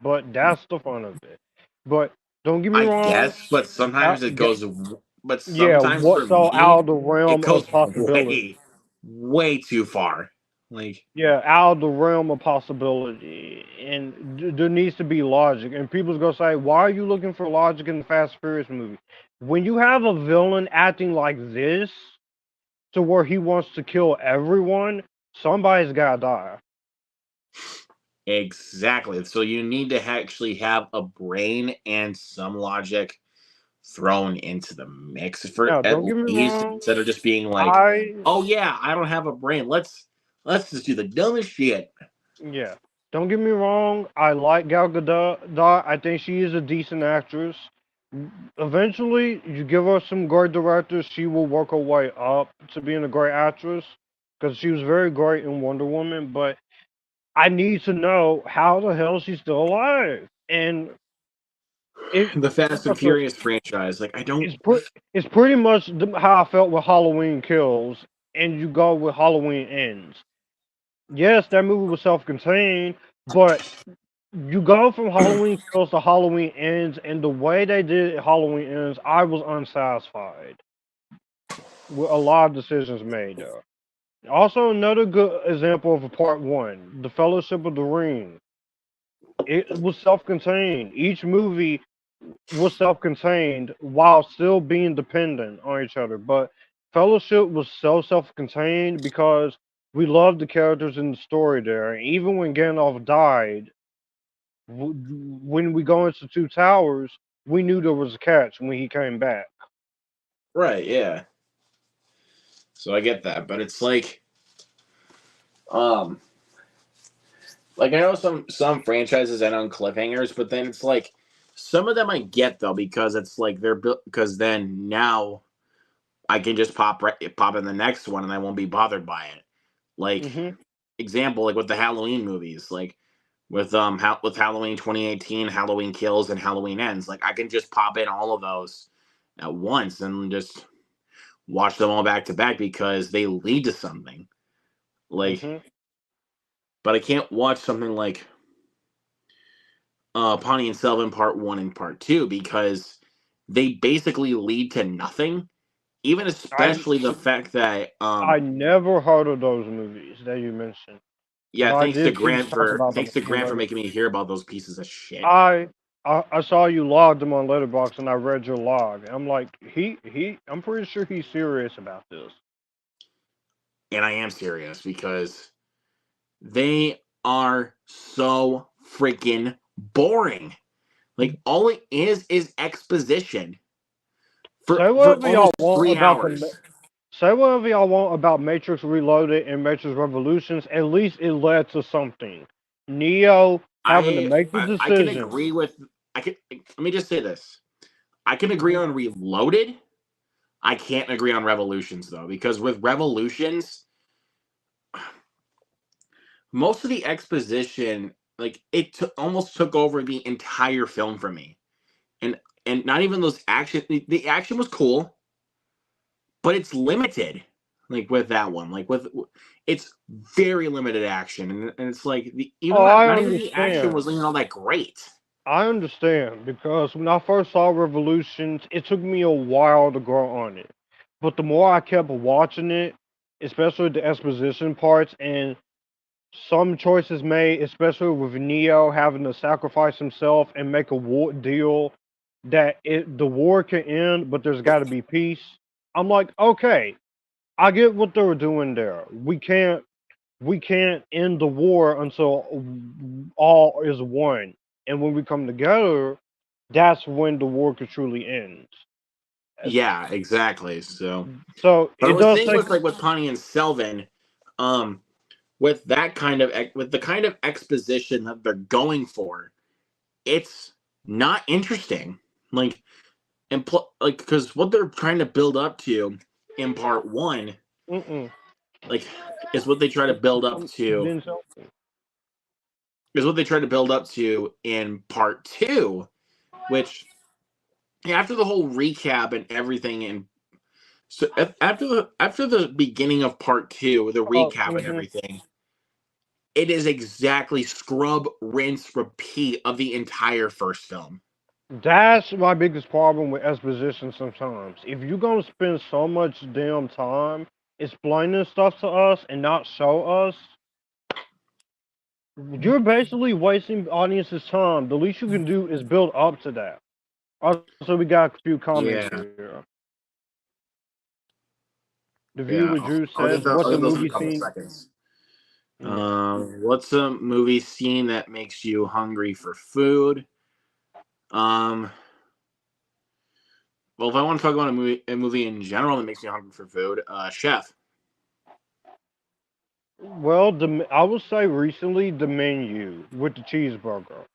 but that's the fun of it. But don't get me I wrong. guess, but sometimes it Ga- goes. But Yeah, sometimes what for so out me, of the it realm goes of possibility. way too far. Like, Yeah, out of the realm of possibility, and there needs to be logic. And people's gonna say, "Why are you looking for logic in the Fast and Furious movie?" When you have a villain acting like this, to where he wants to kill everyone, somebody's gotta die. exactly. So you need to actually have a brain and some logic thrown into the mix for Now, at don't get me least wrong. instead of just being like, I "Oh yeah, I don't have a brain. Let's just do the dumbest shit." Yeah, don't get me wrong. I like Gal Gadot. I think she is a decent actress. Eventually, you give her some great directors, she will work her way up to being a great actress because she was very great in Wonder Woman. But I need to know how the hell she's still alive. And it The Fast and okay, Furious franchise, like I don't. it's pretty much how I felt with Halloween Kills, and you go with Halloween Ends. Yes, that movie was self-contained, but you go from Halloween Kills to Halloween Ends, and the way they did Halloween Ends, I was unsatisfied with a lot of decisions made there. Also, another good example of a part one, The Fellowship of the Ring. It was self-contained. Each movie was self-contained while still being dependent on each other. But Fellowship was so self-contained because we loved the characters in the story there. And even when Gandalf died, when we go into Two Towers, we knew there was a catch when he came back. Right, yeah. So I get that, but it's um, like I know some franchises end on cliffhangers, but then it's like some of them I get though because it's like they're built because then now I can just pop in the next one and I won't be bothered by it. Like Hmm. example, like with the Halloween movies, like with Halloween 2018, Halloween Kills, and Halloween Ends. Like I can just pop in all of those at once and just watch them all back to back because they lead to something. Like, Hmm. but I can't watch something like Pawnee and Selvin Part One and Part Two because they basically lead to nothing. Even I especially the fact that I never heard of those movies that you mentioned, yeah, but I did see you talk about them thanks to on Grant for Letterboxd. making me hear about those pieces of shit. I, I saw you logged them on Letterboxd, and I read your log. I'm like, I'm pretty sure he's serious about this. And I am serious because they are so freaking boring. Like all it is exposition Say for whatever y'all almost want 3 hours. say whatever y'all want about Matrix Reloaded and Matrix Revolutions. At least it led to something. Neo having to make the I can decision. agree with I can let me just say this. I can agree Mhm. on Reloaded. I can't agree on Revolutions though because with Revolutions most of the exposition like almost took over the entire film for me. And not even those action the action was cool, but it's limited. Like with that one, like with it's very limited action, and it's like even Oh, I not even the action understand. was even all that great. I understand because when I first saw Revolutions, it took me a while to grow on it. But the more I kept watching it, especially the exposition parts and some choices made, especially with Neo having to sacrifice himself and make a war deal that the war can end, but there's got to be peace. I'm like, okay, I get what they were doing there. We can't end the war until all is one, and when we come together, that's when the war could truly end. As- Yeah, exactly. So, So but I it was does saying take. with Pawnee and Selvin, um, with that kind of with the kind of exposition that they're going for, it's not interesting. Like like because what they're trying to build up to in part one, Mm-mm, like is what they try to build up to didn't tell me. is what they tried to build up to in part two, which after the whole recap and everything, and so after the beginning of part two, the recap and Mhm. everything, it is exactly scrub, rinse, repeat of the entire first film. That's my biggest problem with exposition sometimes. If you're gonna spend so much damn time explaining stuff to us and not show us, you're basically wasting audience's time. The least you can do is build up to that. Also, we got a few comments Yeah, here. The yeah. viewer Drew says, I'll "What's a give those in a movie couple scene?" seconds. Mm. What's a movie scene that makes you hungry for food? Um, well, if I want to talk about a movie in general that makes me hungry for food, Chef. Well, I would say recently the menu with the cheeseburger.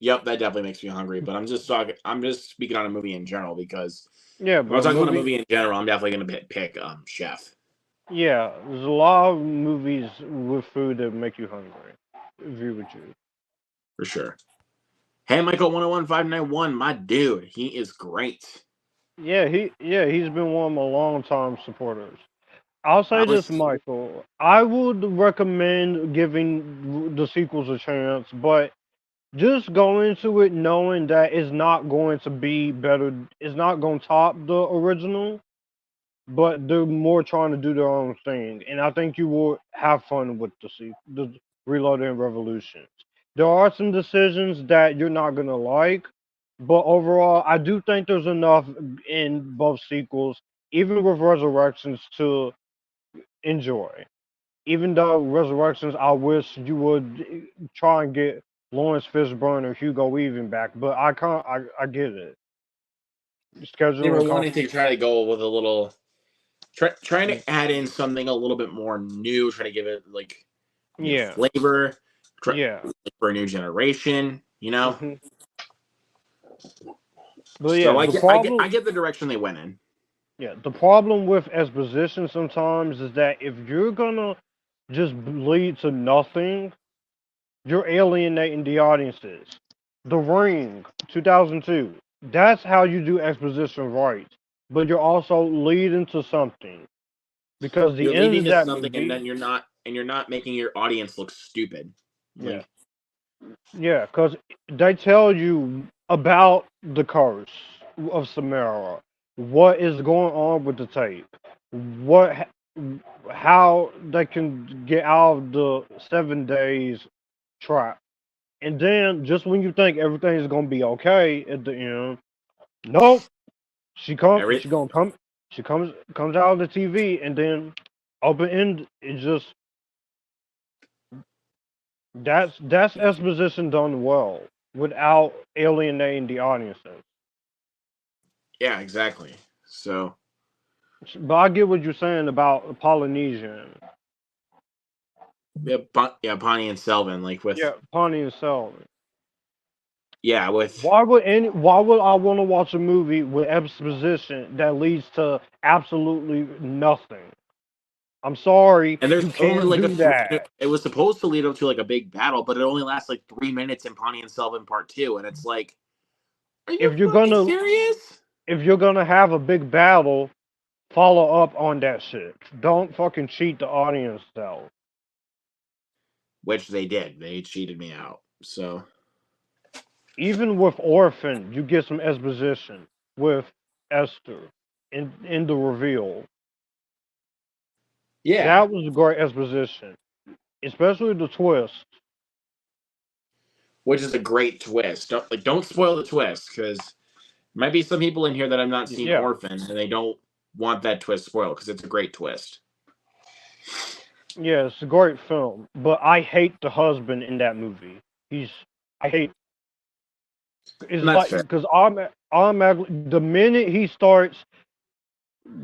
Yep, that definitely makes me hungry. But I'm just talking. I'm just speaking on a movie in general because Yeah, if I'm but talking about a movie. movie in general, I'm definitely gonna pick Chef Yeah, there's a lot of movies with food that make you hungry. Agree with you. for sure. Hey, Michael 101591, my dude, he is great. He's been one of my long time supporters. I'll I say this, was Michael. I would recommend giving the sequels a chance, but just go into it knowing that it's not going to be better. It's not going to top the original, but they're more trying to do their own thing, and I think you will have fun with the Reloaded and Revolutions. There are some decisions that you're not gonna like, but overall, I do think there's enough in both sequels, even with Resurrections to enjoy. Even though Resurrections, I wish you would try and get Lawrence Fishburne or Hugo Weaving back, but I can't. I get it. They were Scheduling wanting to try to go with a little, trying conflict. to add in something a little bit more new, trying to give it like new Yeah, flavor, yeah. for a new generation. hmm But yeah, So the problem. I get the direction they went in. Yeah, the problem with exposition sometimes is that if you're gonna just lead to nothing, you're alienating the audiences. The Ring, 2002. That's how you do exposition right. But you're also leading to something because the You're end leading of to that something, and movie. then you're not making your audience look stupid. Yeah, Like, yeah, because they tell you about the curse of Samara, what is going on with the tape, what, how they can get out of the 7 days trap, and then just when you think everything is gonna be okay at the end, nope, every she gonna come, she comes out of the TV, and then open end. It just that's exposition done well without alienating the audiences. yeah, exactly. So But I get what you're saying about Polynesian. yeah, yeah, Bonnie and Selvin, like with, Yeah, Pawnee and Selby. yeah, with, Why would I want to watch a movie with exposition that leads to absolutely nothing? I'm sorry, and there's you only can't like a do that. it was supposed to lead up to like a big battle, but it only lasts like 3 minutes in Bonnie and Selvin Part Two, and it's like, are you If you're fucking gonna serious? if you're gonna have a big battle, follow up on that shit. Don't fucking cheat the audience though. Which they did. They cheated me out. So Even with Orphan, you get some exposition with Esther in the reveal. yeah, That was a great exposition, especially the twist. which is a great twist. Don't spoil the twist, because might be some people in here that have not seen Yeah, Orphan and they don't want that twist spoiled, because it's a great twist. yeah, it's a great film. But I hate the husband in that movie. He's I hate. It's And that's like fair. because automatically the minute he starts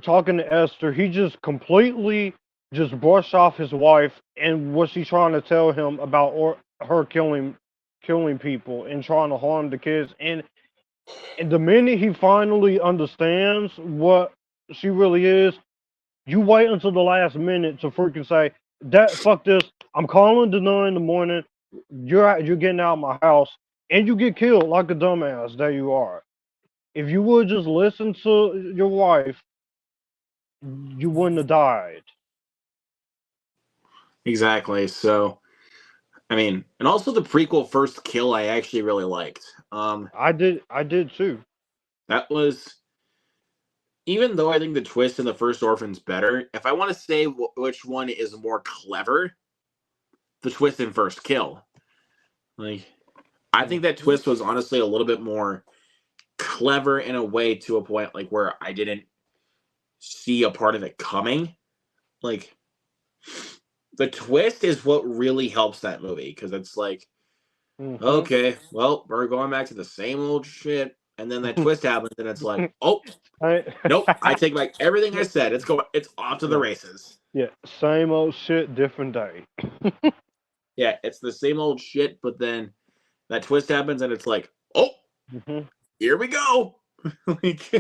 talking to Esther, he just completely just brushed off his wife and what she's trying to tell him about her killing people and trying to harm the kids. And the minute he finally understands what she really is, you wait until the last minute to freaking say that fuck this. I'm calling the nun in the morning. You're getting out of my house, and you get killed like a dumbass that you are. If you would just listen to your wife, you wouldn't have died. Exactly. So I mean, and also the prequel First Kill I actually really liked. I did too. That was, even though I think the twist in the first Orphan's better, if I want to say which one is more clever, the twist in First Kill. Like, I think that Mhm. twist was honestly a little bit more clever in a way, to a point like where I didn't see a part of it coming. Like, the twist is what really helps that movie, because it's like, Mhm. okay, well, we're going back to the same old shit, and then that twist happens, and it's like, oh, I- nope, I take back everything I said. It's off to the yeah, races. yeah. Same old shit, different day. Yeah, it's the same old shit, but then that twist happens, and it's like, oh, Mhm. here we go. like,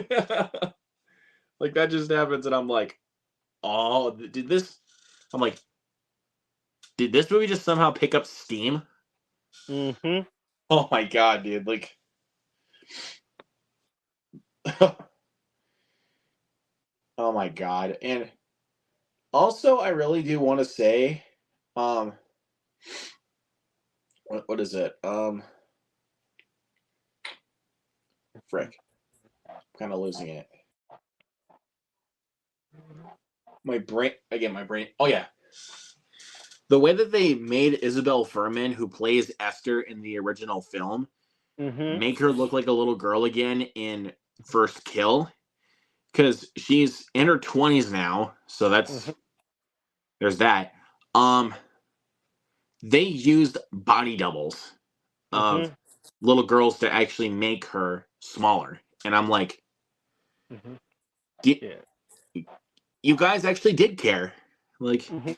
like that just happens, and I'm like, oh, did this? I'm like, did this movie just somehow pick up steam? Mhm. Oh my god, dude! Like, oh my god! And also, I really do want to say, um, what is it? Frick, kind of losing it. My brain again. My brain. Oh yeah, the way that they made Isabel Furman, who plays Esther in the original film, Mhm. make her look like a little girl again in First Kill, because she's in her 20s now, so Mhm. there's that. Um, they used body doubles of Mhm. little girls to actually make her smaller, and I'm like, Mhm. "Do- Yeah. you guys actually did care, like Mhm.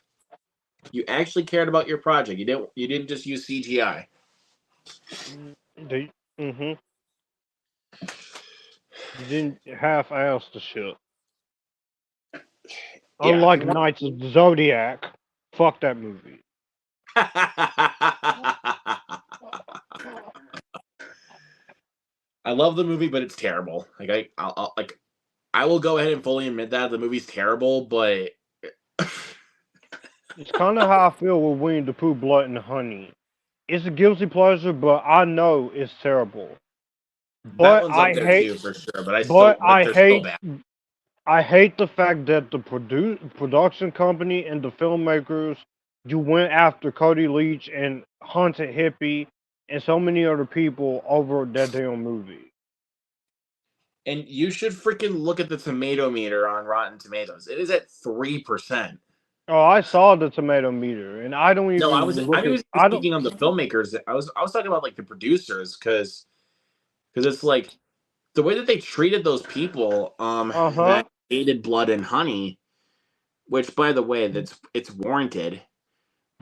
you actually cared about your project. You didn't just use CGI. They. Mhm. You didn't half-ass the shit. Yeah. Unlike Knights of the Zodiac, fuck that movie. I love the movie, but it's terrible. I will go ahead and fully admit that the movie's terrible, but It's kind of how I feel with Winnie the Pooh, Blood and Honey. It's a guilty pleasure, but I know it's terrible. that But one's up I there hate, too for sure. But but I they're still hate, bad. I hate the fact that the production company and the filmmakers, you went after Cody Leach and Haunted Hippie and so many other people over that damn movie. And you should freaking look at the tomato meter on Rotten Tomatoes. It is at 3%. Oh, I saw the tomato meter, and I don't No, even I look at. was I don't. speaking on the filmmakers. I was talking about like the producers because it's like the way that they treated those people Uh that huh. hated Blood and Honey, which by the way, it's warranted.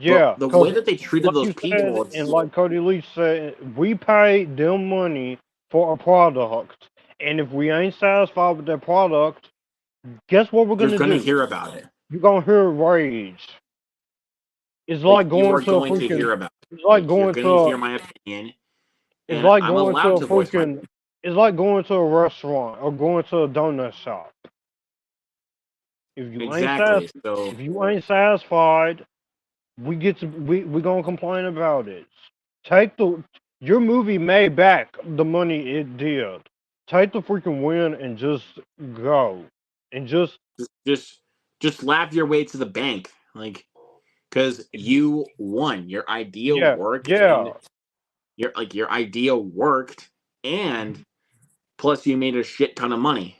But Yeah, the way because that they treated like those you said, people, and it's like Cody Lee said, we pay them money for a product, and if we ain't satisfied with that product, guess what we're you're gonna gonna do? hear about it. You're gonna hear rage. It's Like like you going are to a going to freaking. hear about It's it. like Like you're going gonna to. hear my opinion, It's and like I'm going to allowed a to voice my freaking. It's like going to a restaurant or going to a donut shop. If you ain't exactly. satisfied, So if you ain't satisfied, we gonna complain about it. Take the your movie made back the money it did. Take the freaking win and just go. And just just just laugh your way to the bank, like because you won. Your idea yeah, worked, and yeah. your idea worked, and plus you made a shit ton of money.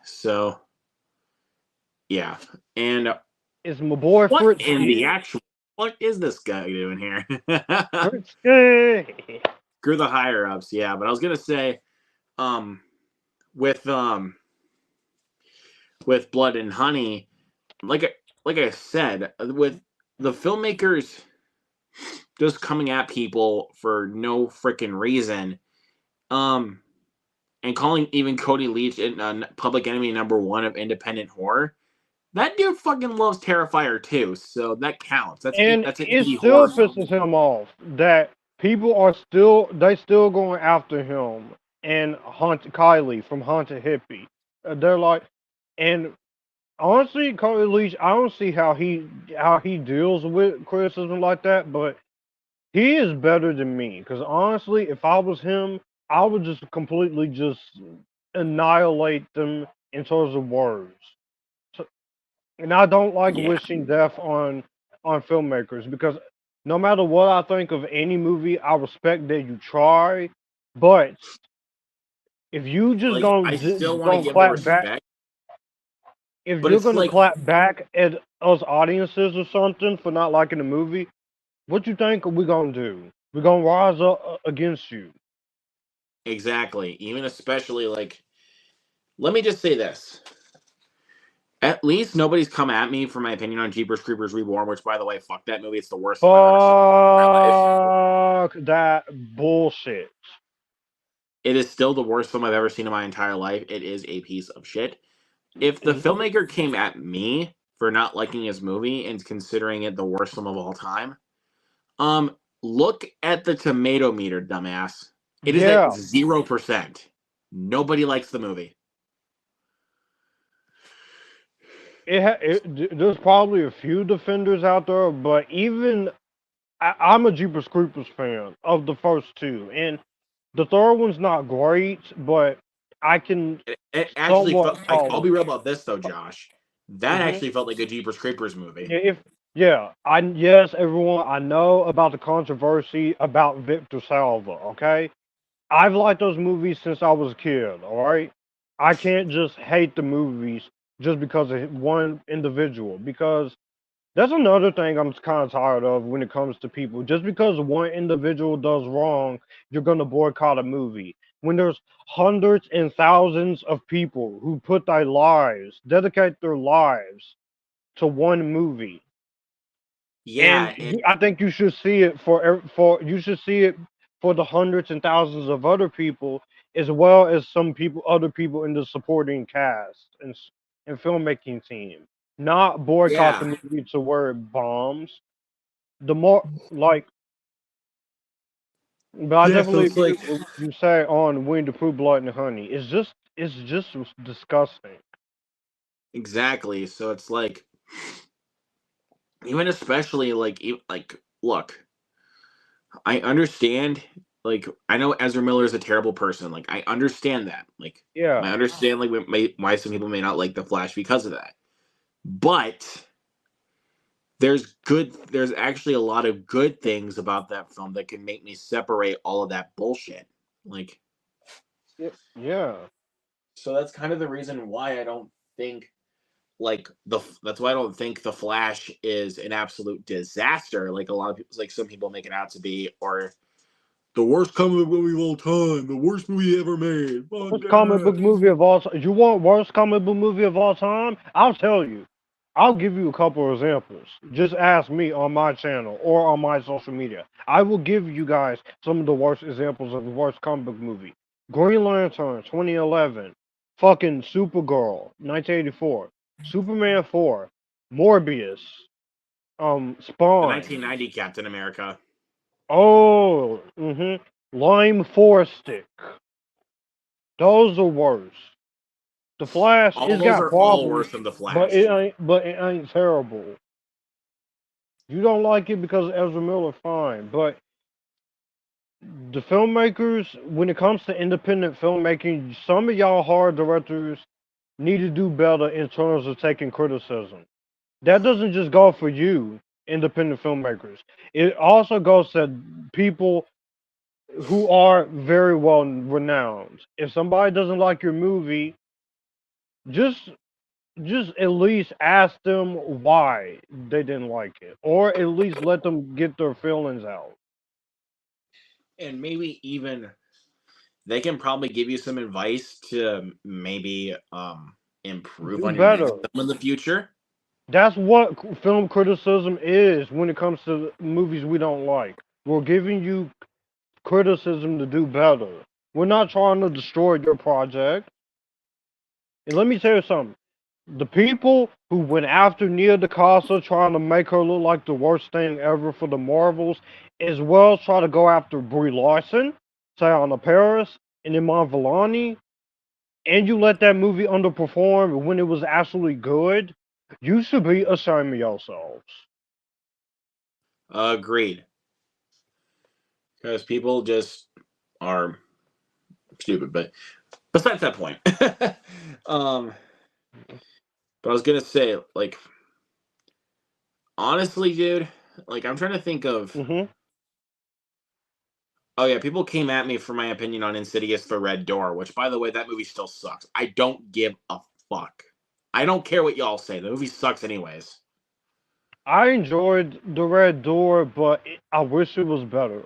So yeah, and It's my boy what Fritz in the kid. actual what is this guy doing here? Fritz kid. Screw the higher ups, yeah. But I was gonna say, um, with um, with Blood and Honey, like I said, with the filmmakers just coming at people for no freaking reason, um, and calling even Cody Leach Public Enemy #1 of independent horror. That dude fucking loves Terrifier too, so that counts. And That's an it indie still horror film. pisses him off that people are still going after him and Haunted Kylie from Haunted Hippie. They're like, and honestly, Carly Leach, I don't see how he deals with criticism like that, but he is better than me. Because honestly, if I was him, I would just completely just annihilate them in terms of words. So, and I don't like Yeah, wishing death on filmmakers because no matter what I think of any movie, I respect that you try. But if you just like I still want to gonna give the clap back, respect, if but you're it's gonna like clap back at us audiences or something for not liking the movie, what you think are we gonna do? We're gonna rise up against you. exactly, even especially like let me just say this. At least nobody's come at me for my opinion on Jeepers Creepers Reborn, which by the way, fuck that movie. It's the worst film I've ever seen in my life. Fuck that bullshit. It is still the worst film I've ever seen in my entire life. It is a piece of shit. If the filmmaker came at me for not liking his movie and considering it the worst film of all time, look at the tomato meter, dumbass. It is at Yeah, 0%. Nobody likes the movie. there's probably a few defenders out there, but even I'm a Jeepers Creepers fan of the first two, and the third one's not great, but I can It actually somewhat felt like I'll be tolerate. real about this though, Josh. That hmm actually felt like a Jeepers Creepers movie. Yeah, if yeah, I yes, everyone, I know about the controversy about Victor Salva. Okay, I've liked those movies since I was a kid. All right, I can't just hate the movies just because of one individual. Because that's another thing I'm kind of tired of when it comes to people. Just because one individual does wrong, you're gonna boycott a movie. When there's hundreds and thousands of people who put their lives, dedicate their lives to one movie, and Yeah, and I think you should see it for you should see it for the hundreds and thousands of other people, as well as some people, other people in the supporting cast and filmmaking team. Not boycott yeah, the movie to where it bombs. The more like, but I yeah. So definitely it's agree like with what you say on Winnie the Pooh, Blood and Honey. It's just disgusting. exactly. So it's like even especially like look, I understand. Like I know Ezra Miller is a terrible person. Like I understand that. Like Yeah, I understand like why some people may not like the Flash because of that. But there's actually a lot of good things about that film that can make me separate all of that bullshit. Like yeah. so that's kind of the reason why I don't think that's why I don't think the Flash is an absolute disaster like a lot of people like some people make it out to be, or the worst comic book movie of all time, the worst movie ever made. Fuck Worst comic that. book movie of all time. You want worst comic book movie of all time? I'll tell you. I'll give you a couple of examples. Just ask me on my channel or on my social media. I will give you guys some of the worst examples of the worst comic book movie. Green Lantern, 2011. Fucking Supergirl, 1984. Superman 4. Morbius. The Spawn. 1990 Captain America. Oh, Lime Forest Stick. Those are worse. The Flash, All it's those got are all problems, worse than the but Flash. it ain't terrible. You don't like it because of Ezra Miller, fine. But the filmmakers, when it comes to independent filmmaking, some of y'all hard directors need to do better in terms of taking criticism. That doesn't just go for you, independent filmmakers. It also goes to people who are very well renowned. If somebody doesn't like your movie, just just at least ask them why they didn't like it, or at least let them get their feelings out. And maybe even they can probably give you some advice to maybe improve Do on your next better. film in the future. That's what film criticism is when it comes to movies we don't like. We're giving you criticism to do better. We're not trying to destroy your project. And let me tell you something. The people who went after Nia DaCosta trying to make her look like the worst thing ever for the Marvels, as well as try to go after Brie Larson, Teyonah Paris, and Iman Vellani, and you let that movie underperform when it was absolutely good, you should be ashamed of yourselves. Agreed. Because people just are stupid. But besides that point, um, but I was gonna say, like, honestly, dude, like, I'm trying to think of. hmm Oh yeah, people came at me for my opinion on Insidious: The Red Door, which, by the way, that movie still sucks. I don't give a fuck. I don't care what y'all say. The movie sucks anyways. I enjoyed The Red Door, but I wish it was better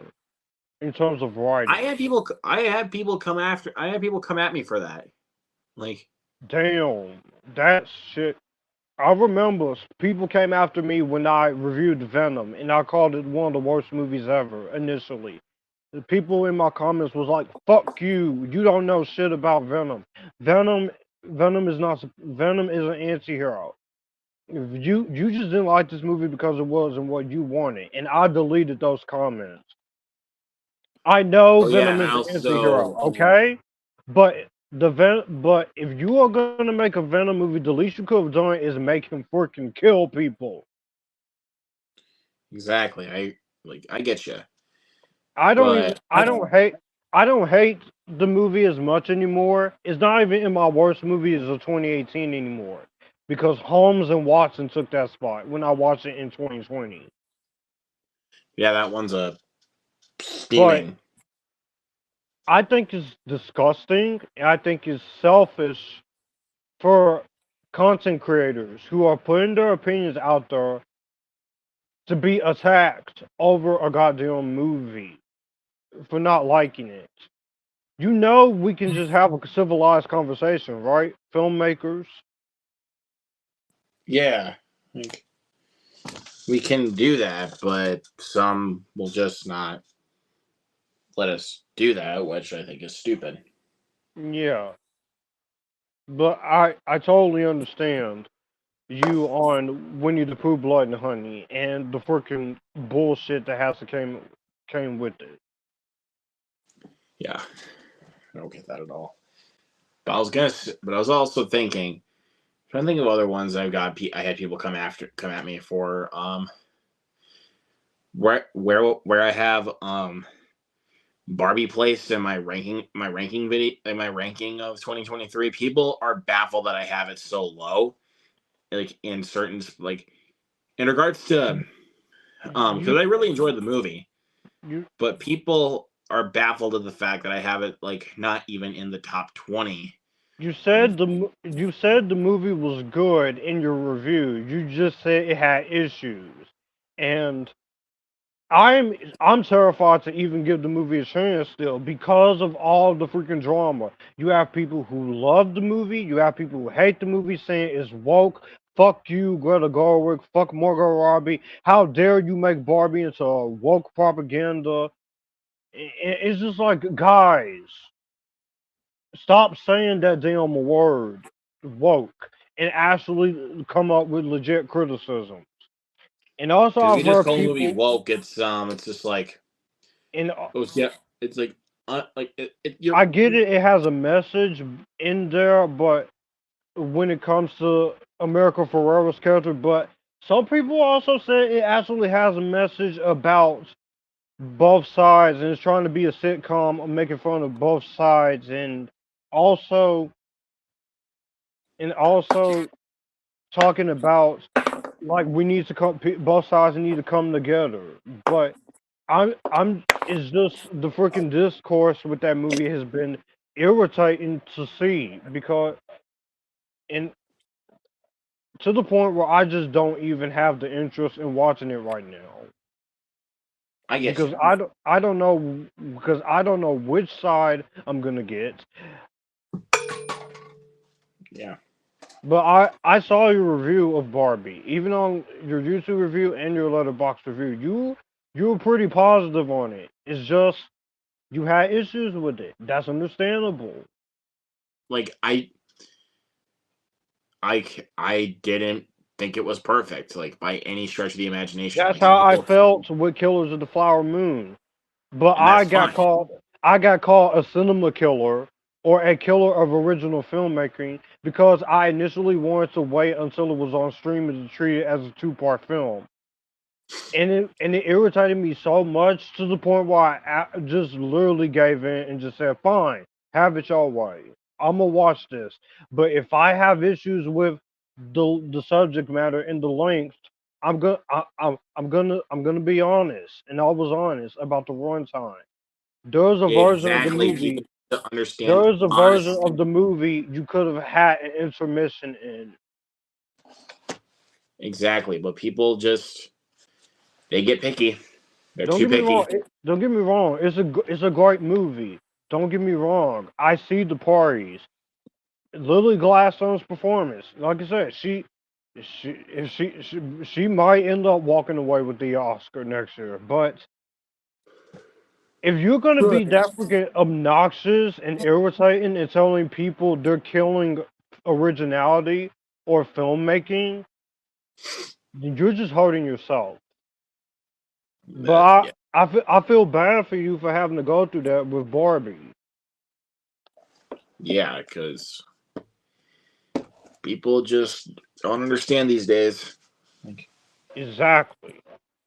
in terms of I writing. had people. I had people come after. I had people come at me for that. Like, Damn, that shit. I remember people came after me when I reviewed Venom, and I called it one of the worst movies ever initially. The people in my comments was like, "Fuck you! You don't know shit about Venom. Venom, Venom is an anti-hero. You just didn't like this movie because it wasn't what you wanted." And I deleted those comments. I know oh yeah, Venom and is I an anti-hero, also okay? But if you are gonna make a Venom movie, the least you could have done is make him freaking kill people. exactly. I get you, I don't even but I I don't hate the movie as much anymore. It's not even in my worst movies of 2018 anymore because Holmes and Watson took that spot when I watched it in 2020. yeah, that one's a But steaming. I think it's disgusting. And I think it's selfish for content creators who are putting their opinions out there to be attacked over a goddamn movie for not liking it. You know, we can just have a civilized conversation, right? Filmmakers. Yeah, like, we can do that, but some will just not let us do that, which I think is stupid. Yeah. But I totally understand you on Winnie the Pooh, Blood and Honey, and the freaking bullshit that has to came with it. Yeah, I don't get that at all. But but I was also thinking, trying to think of other ones I had people come at me for. Where I have Barbie placed in my ranking video in my ranking of 2023. People are baffled that I have it so low. Like in certain like in regards to You because I really enjoyed the movie, you but people are baffled at the fact that I have it like not even in the top 20. And you said the movie was good in your review. You just said it had issues, and I'm terrified to even give the movie a chance still because of all the freaking drama. You have people who love the movie, you have people who hate the movie saying it's woke. Fuck you, Greta Gerwig. Fuck Margot Robbie. How dare you make Barbie into a woke propaganda? It's just like, guys, stop saying that damn word, woke, and actually come up with legit criticism. And also, because we I've just heard call the movie people, woke, it's just like and oh yeah, it's like you're I get it, it has a message in there, but when it comes to America Ferrera's character, but some people also say it actually has a message about both sides and it's trying to be a sitcom making fun of both sides also and also talking about like we need to come both sides need to come together. But I'm it's just the freaking discourse with that movie has been irritating to see because and to the point where I just don't even have the interest in watching it right now I get because you. I don't know because I don't know which side I'm gonna get. Yeah. But I saw your review of Barbie, even on your YouTube review and your Letterboxd review. You were pretty positive on it. It's just you had issues with it. That's understandable. Like I didn't think it was perfect, like by any stretch of the imagination. That's Like some how I people, felt with Killers of the Flower Moon. But and that's fine. I got called a cinema killer or a killer of original filmmaking because I initially wanted to wait until it was on streaming to treat it as a two-part film. And it irritated me so much to the point where I just literally gave in and just said, "Fine, have it your way. I'm gonna watch this. But if I have issues with the subject matter and the length, I'm gonna be honest." And I was honest about the runtime. There's a version of the Exactly. People movie. need to understand There is a version honesty. of the movie you could have had an intermission in. Exactly, but people just they get picky. They're Don't too get me picky. wrong. Don't get me wrong. It's a great movie. Don't get me wrong. I see the parties. Lily Gladstone's performance. Like I said, she might end up walking away with the Oscar next year. But if you're gonna be that freaking obnoxious and irritating and telling people they're killing originality or filmmaking, then you're just hurting yourself. But Yeah, I feel bad for you for having to go through that with Barbie. yeah, because people just don't understand these days. Like, Exactly.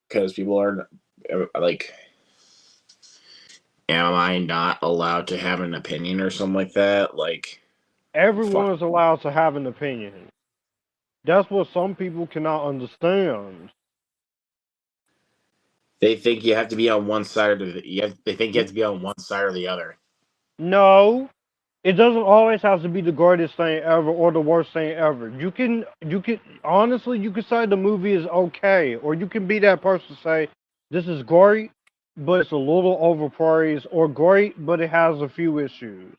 because people are like, am I not allowed to have an opinion or something like that? Like, fuck. Everyone is allowed to have an opinion. That's what some people cannot understand. They think you have to be on one side or they think you have to be on one side or the other. No, it doesn't always have to be the greatest thing ever or the worst thing ever. You can honestly you can say the movie is okay, or you can be that person to say this is great, but it's a little overpraised, or great, but it has a few issues.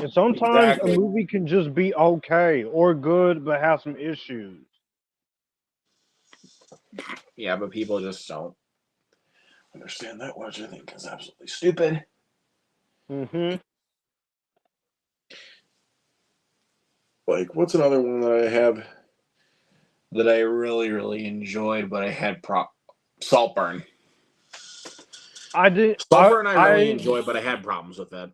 And sometimes a Exactly. movie can just be okay or good, but have some issues. Yeah, but people just don't understand that, which I think is absolutely stupid. Hmm. Like, what's another one that I have that I really, really enjoyed, but I had Saltburn. I did. Saltburn I really enjoyed, but I had problems with it.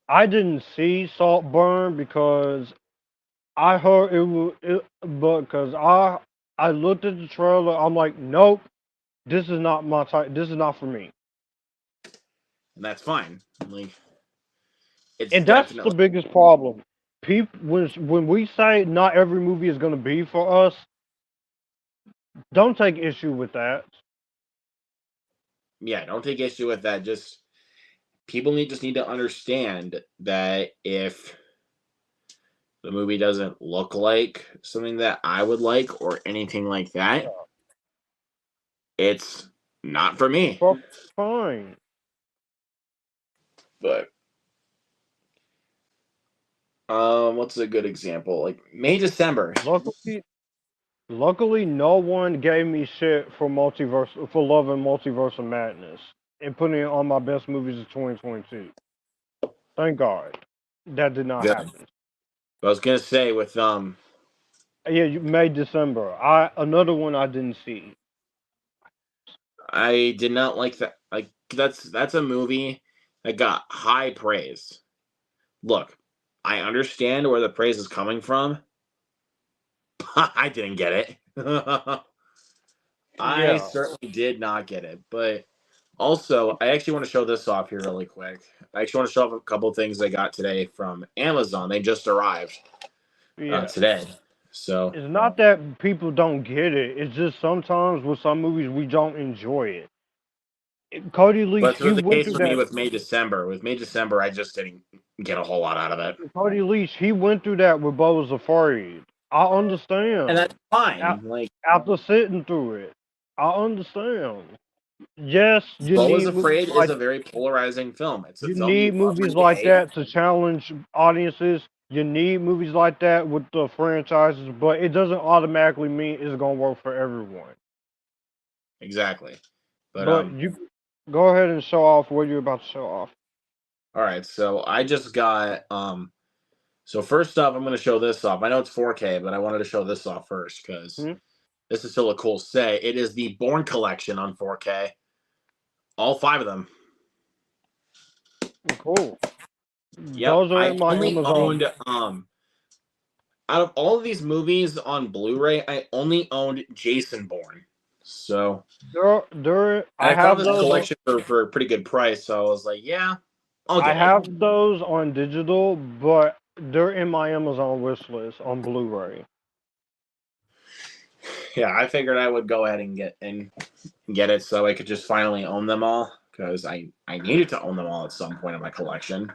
I didn't see Saltburn because I heard it was, but because I looked at the trailer, I'm like, nope, this is not my type. This is not for me. And that's fine. Like, it's And that's the definitely, biggest problem. People, when we say not every movie is going to be for us, don't take issue with that. yeah, don't take issue with that. Just people just need to understand that if the movie doesn't look like something that I would like or anything like that, it's not for me. Well, fine. But what's a good example? Like May December. Luckily, no one gave me shit for loving Multiverse of Madness and putting it on my best movies of 2022. Thank God, that did not Good. happen. I was gonna say with Yeah, May December. Another one I didn't see. I did not like that. Like that's a movie that got high praise. Look, I understand where the praise is coming from. I didn't get it. I Yeah. certainly did not get it. But also, I actually want to show this off here really quick. I actually want to show off a couple of things I got today from Amazon. They just arrived Yeah. today. So It's not that people don't get it. It's just sometimes with some movies we don't enjoy it. Cody Leach, but he was the went case through for me that. with May December. With May December, I just didn't get a whole lot out of it. Cody Leach, he went through that with Bo was Afraid. I And understand. that's fine. Like After sitting through it, I understand. Yes, you Bo is need movies Afraid is like a very polarizing film. It's a you film you need love or movies you like hate. that to challenge audiences. You need movies like that with the franchises, but it doesn't automatically mean it's gonna work for everyone. Exactly. But But you go ahead and show off what you're about to show off. all right, so I just got so first up I'm gonna show this off. I know it's 4K, but I wanted to show this off first because Hmm? this is still a cool set. It is the Bourne collection on 4K. All 5 of them. Cool. Yep. Those are I in my only Amazon. owned out of all of these movies on Blu-ray, I only owned Jason Bourne. So and I I found have this those on, collection for a pretty good price, so I was like, yeah, I'll I get it. have those on digital, but they're in my Amazon wish list on Blu-ray. Yeah, I figured I would go ahead and get it so I could just finally own them all because I needed to own them all at some point in my collection.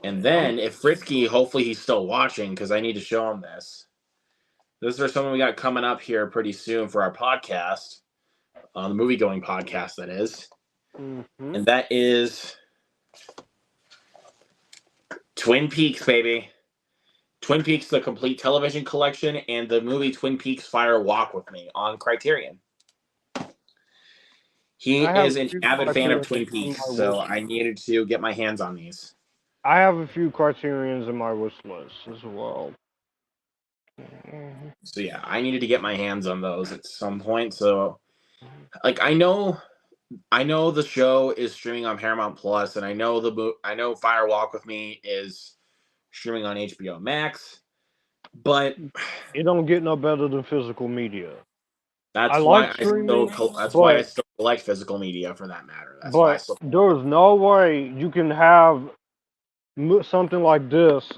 And then if Frisky, hopefully he's still watching because I need to show him this. This is something we got coming up here pretty soon for our podcast, the movie going podcast that is, Mm-hmm. and that is Twin Peaks, baby. Twin Peaks, the complete television collection, and the movie Twin Peaks Fire Walk with Me on Criterion. He I have is a an few avid fan of Criterions Twin in Peaks, my so wish. I needed to get my hands on these. I have a few Criterions in my wish list as well. Mm-hmm. So yeah, I needed to get my hands on those at some point. So like I know the show is streaming on Paramount Plus, and I know Fire Walk with Me is streaming on HBO Max, but It don't get no better than physical media. I that's why like I still streaming, that's why I but still collect physical media for that matter. That's why I still there's no way you can have something like this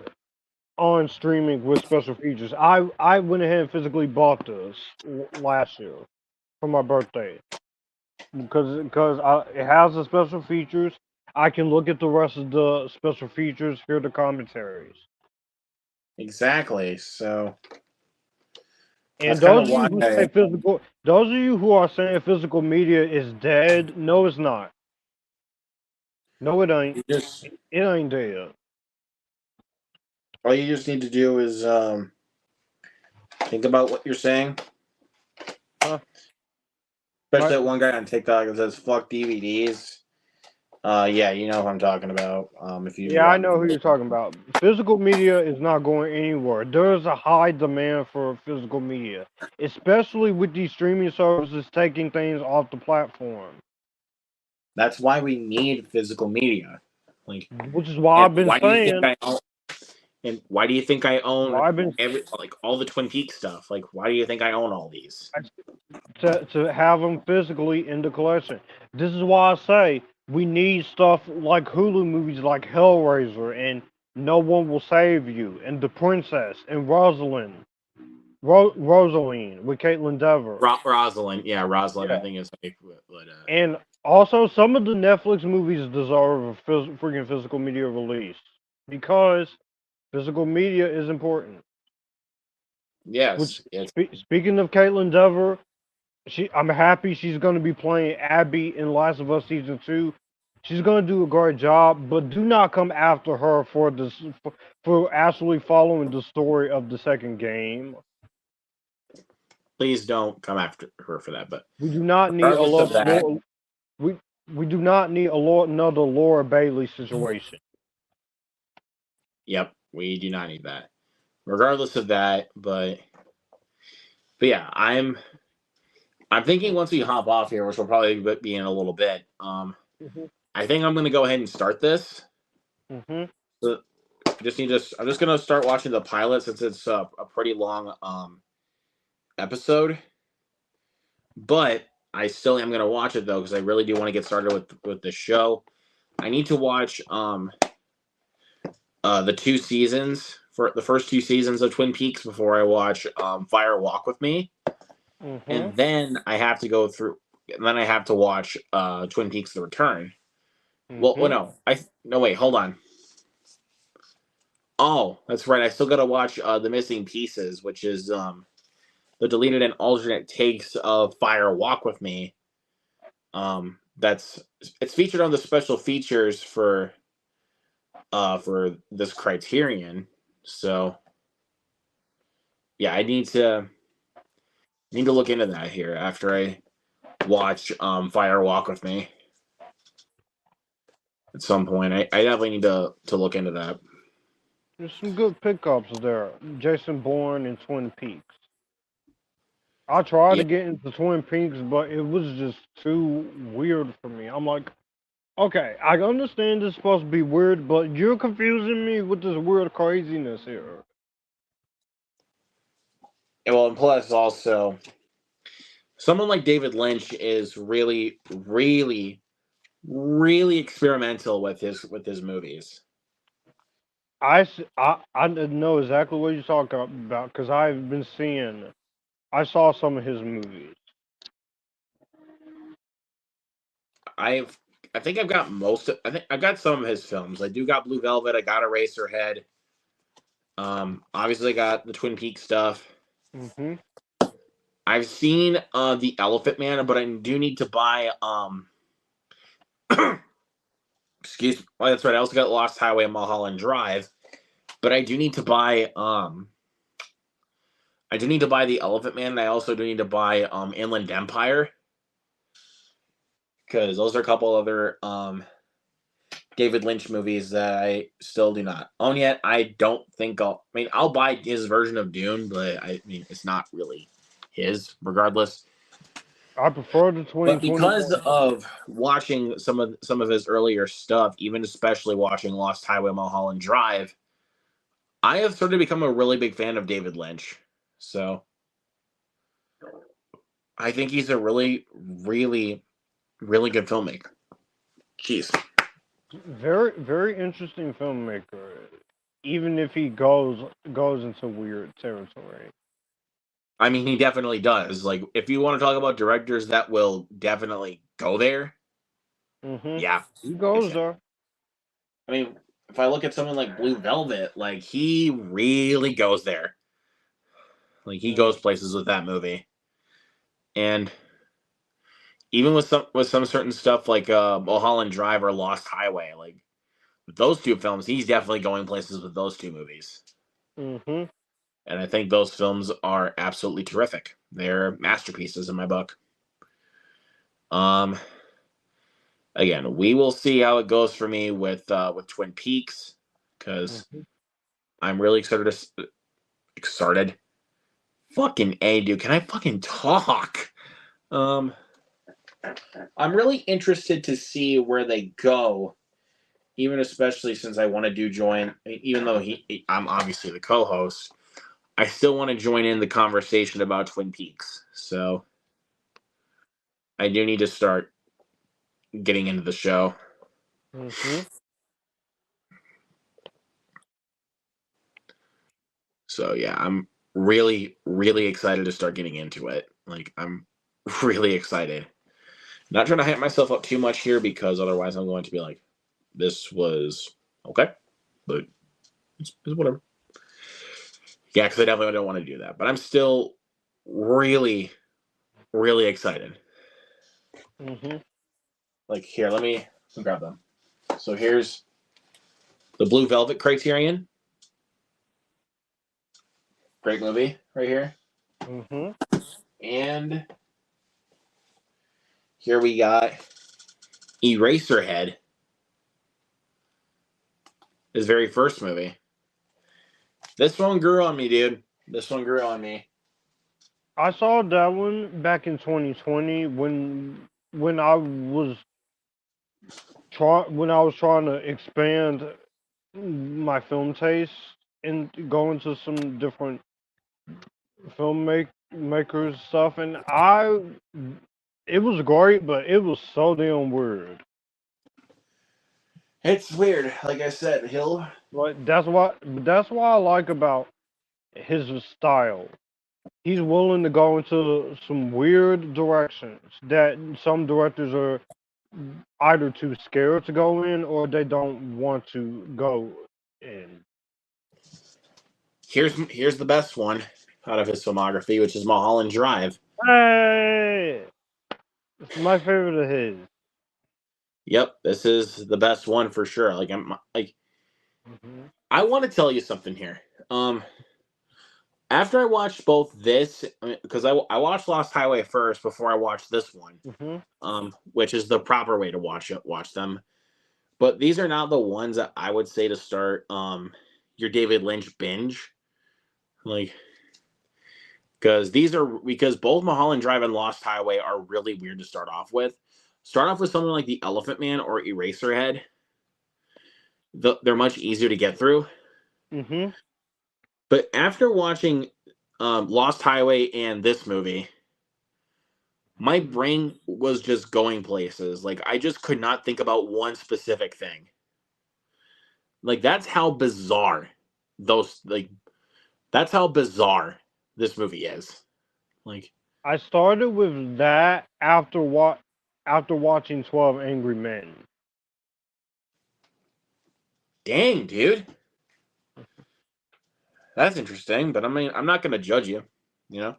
on streaming with special features. I went ahead and physically bought this last year for my birthday. because it has the special features. I can look at the rest of the special features, hear the commentaries. Exactly. So And that's kind of those of you why who say I, those of you who are saying physical media is dead, no, it's not. No, it ain't. you just It ain't dead. all you just need to do is think about what you're saying. Huh? Especially Right? that one guy on TikTok that says "fuck DVDs." Yeah, you know what I'm talking about. If you Yeah, I watch, know who you're talking about. Physical media is not going anywhere. There's a high demand for physical media, especially with these streaming services taking things off the platform. that's why we need physical media. Like, Which is why and I've been why do you think saying, I own? And why do you think I own why I've been all the Twin Peaks stuff? Like, why do you think I own all these? to have them physically in the collection. This is why I say we need stuff like Hulu movies like Hellraiser and No One Will Save You and The Princess and Rosaline with Caitlin Dever. Rosalind, yeah, Rosalind. I Yeah. think is like, but And also, some of the Netflix movies deserve a freaking physical media release because physical media is important. Which, yes, it's speaking of Caitlin Dever, I'm happy she's going to be playing Abby in Last of Us season 2. She's going to do a great job, but do not come after her for this for actually following the story of the second game. please don't come after her for that. But We do not need a regardless of that, we we do not need another Laura Bailey situation. yep, we do not need that. Regardless of that, but yeah, I'm thinking once we hop off here, which will probably be in a little bit. Mhm. I think I'm gonna go ahead and start this. Mhm. So I'm just gonna start watching the pilot since it's a pretty long episode. But I still am gonna watch it though because I really do want to get started with the show. I need to watch the two seasons for the first two seasons of Twin Peaks before I watch Fire Walk with Me, Mhm. and then I have to go through. And then I have to watch Twin Peaks: The Return. Well, Mhm. no, no wait, hold on. Oh, that's right. I still gotta watch the Missing Pieces, which is the deleted and alternate takes of Fire Walk with Me. That's it's featured on the special features for this Criterion. So yeah, I need to look into that here after I watch Fire Walk with Me at some point. I definitely need to look into that. There's some good pickups there. Jason Bourne and Twin Peaks. I tried Yeah. to get into Twin Peaks, but it was just too weird for me. I'm like, okay, I understand it's supposed to be weird, but you're confusing me with this weird craziness here. Well, and plus also someone like David Lynch is really, really, really experimental with his movies. I didn't know exactly what you're talking about because I've been seeing, I saw some of his movies. I've I think I've got I think I've got some of his films. I do got Blue Velvet. I got Eraserhead. Obviously I got the Twin Peaks stuff. Hmm. I've seen the Elephant Man, but I do need to buy excuse me. Oh, that's right. I also got Lost Highway and Mulholland Drive, but I do need to buy the Elephant Man, and I also do need to buy Inland Empire because those are a couple other David Lynch movies that I still do not own yet. I don't think I'll buy his version of Dune, but I mean it's not really his regardless. I prefer the But because 2021. of watching some of his earlier stuff, even especially watching Lost Highway Mulholland Drive, I have started to become a really big fan of David Lynch. So I think he's a really, really, really good filmmaker. Jeez. Very, very interesting filmmaker. Even if he goes into weird territory. I mean, he definitely does. Like, if you want to talk about directors that will definitely go there, Mm-hmm. yeah. He goes there. I mean, if I look at someone like Blue Velvet, like he really goes there. Like he goes places with that movie. And even with some certain stuff like Mulholland Drive or Lost Highway, like with those two films, he's definitely going places with those two movies. Mm-hmm. And I think those films are absolutely terrific. They're masterpieces in my book. Again, we will see how it goes for me with Twin Peaks, because I'm really excited. Fucking A, dude. Can I fucking talk? I'm really interested to see where they go, even especially since I want to join, even though I'm obviously the co-host, I still want to join in the conversation about Twin Peaks. So I do need to start getting into the show. Mm-hmm. So yeah, I'm really, really excited to start getting into it. Like I'm really excited. Not trying to hype myself up too much here because otherwise I'm going to be like, this was okay, but it's whatever. Yeah, because I definitely don't want to do that. But I'm still really, really excited. Mm-hmm. Like here, let me grab them. So here's the Blue Velvet Criterion. Great movie right here. Mm-hmm. And here we got Eraserhead. His very first movie. This one grew on me, dude. This one grew on me. I saw that one back in 2020 when I was trying to expand my film taste and go into some different makers stuff, and it was great, but it was so damn weird. It's weird. Like I said, he'll. Like that's what I like about his style. He's willing to go into some weird directions that some directors are either too scared to go in or they don't want to go in. Here's the best one out of his filmography, which is Mulholland Drive. Hey, it's my favorite of his. Yep, this is the best one for sure. Like I want to tell you something here. After I watched both this, because I watched Lost Highway first before I watched this one, which is the proper way to watch them. But these are not the ones that I would say to start your David Lynch binge, like because both Mulholland Drive and Lost Highway are really weird to start off with. Start off with something like The Elephant Man or Eraserhead. They're much easier to get through. Mm-hmm. But after watching Lost Highway and this movie, my brain was just going places. Like I just could not think about one specific thing. Like that's how bizarre that's how bizarre this movie is. Like I started with that after watching 12 Angry Men. dang, dude. That's interesting, but I mean, I'm not going to judge you, you know?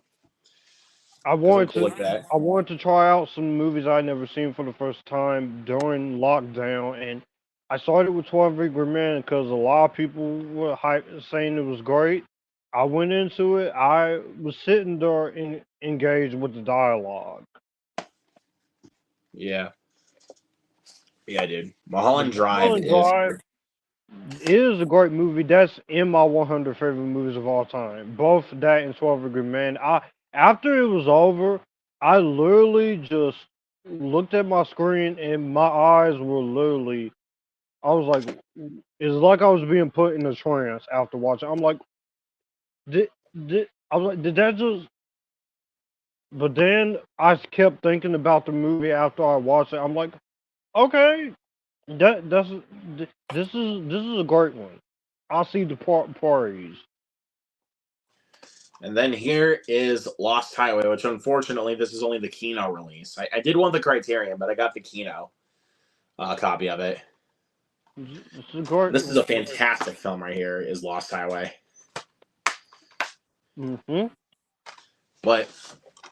I Cuz I'm wanted cool to like that. I wanted to try out some movies I'd never seen for the first time during lockdown, and I started with 12 Angry Men because a lot of people were saying it was great. I went into it. I was sitting there engaged with the dialogue. Yeah. Yeah, dude. Mulholland Drive Mulholland is Drive is a great movie. That's in my 100 favorite movies of all time. Both that and 12 Angry Men. After it was over, I literally just looked at my screen and my eyes were literally. I was like, it's like I was being put in a trance after watching. I'm like, I was like, did that just? But then I kept thinking about the movie after I watched it. I'm like, okay, this is a great one. I see the parties. And then here is Lost Highway, which unfortunately this is only the Kino release. I did want the Criterion, but I got the Kino copy of it. This is a fantastic film right here, is Lost Highway. Mm-hmm. But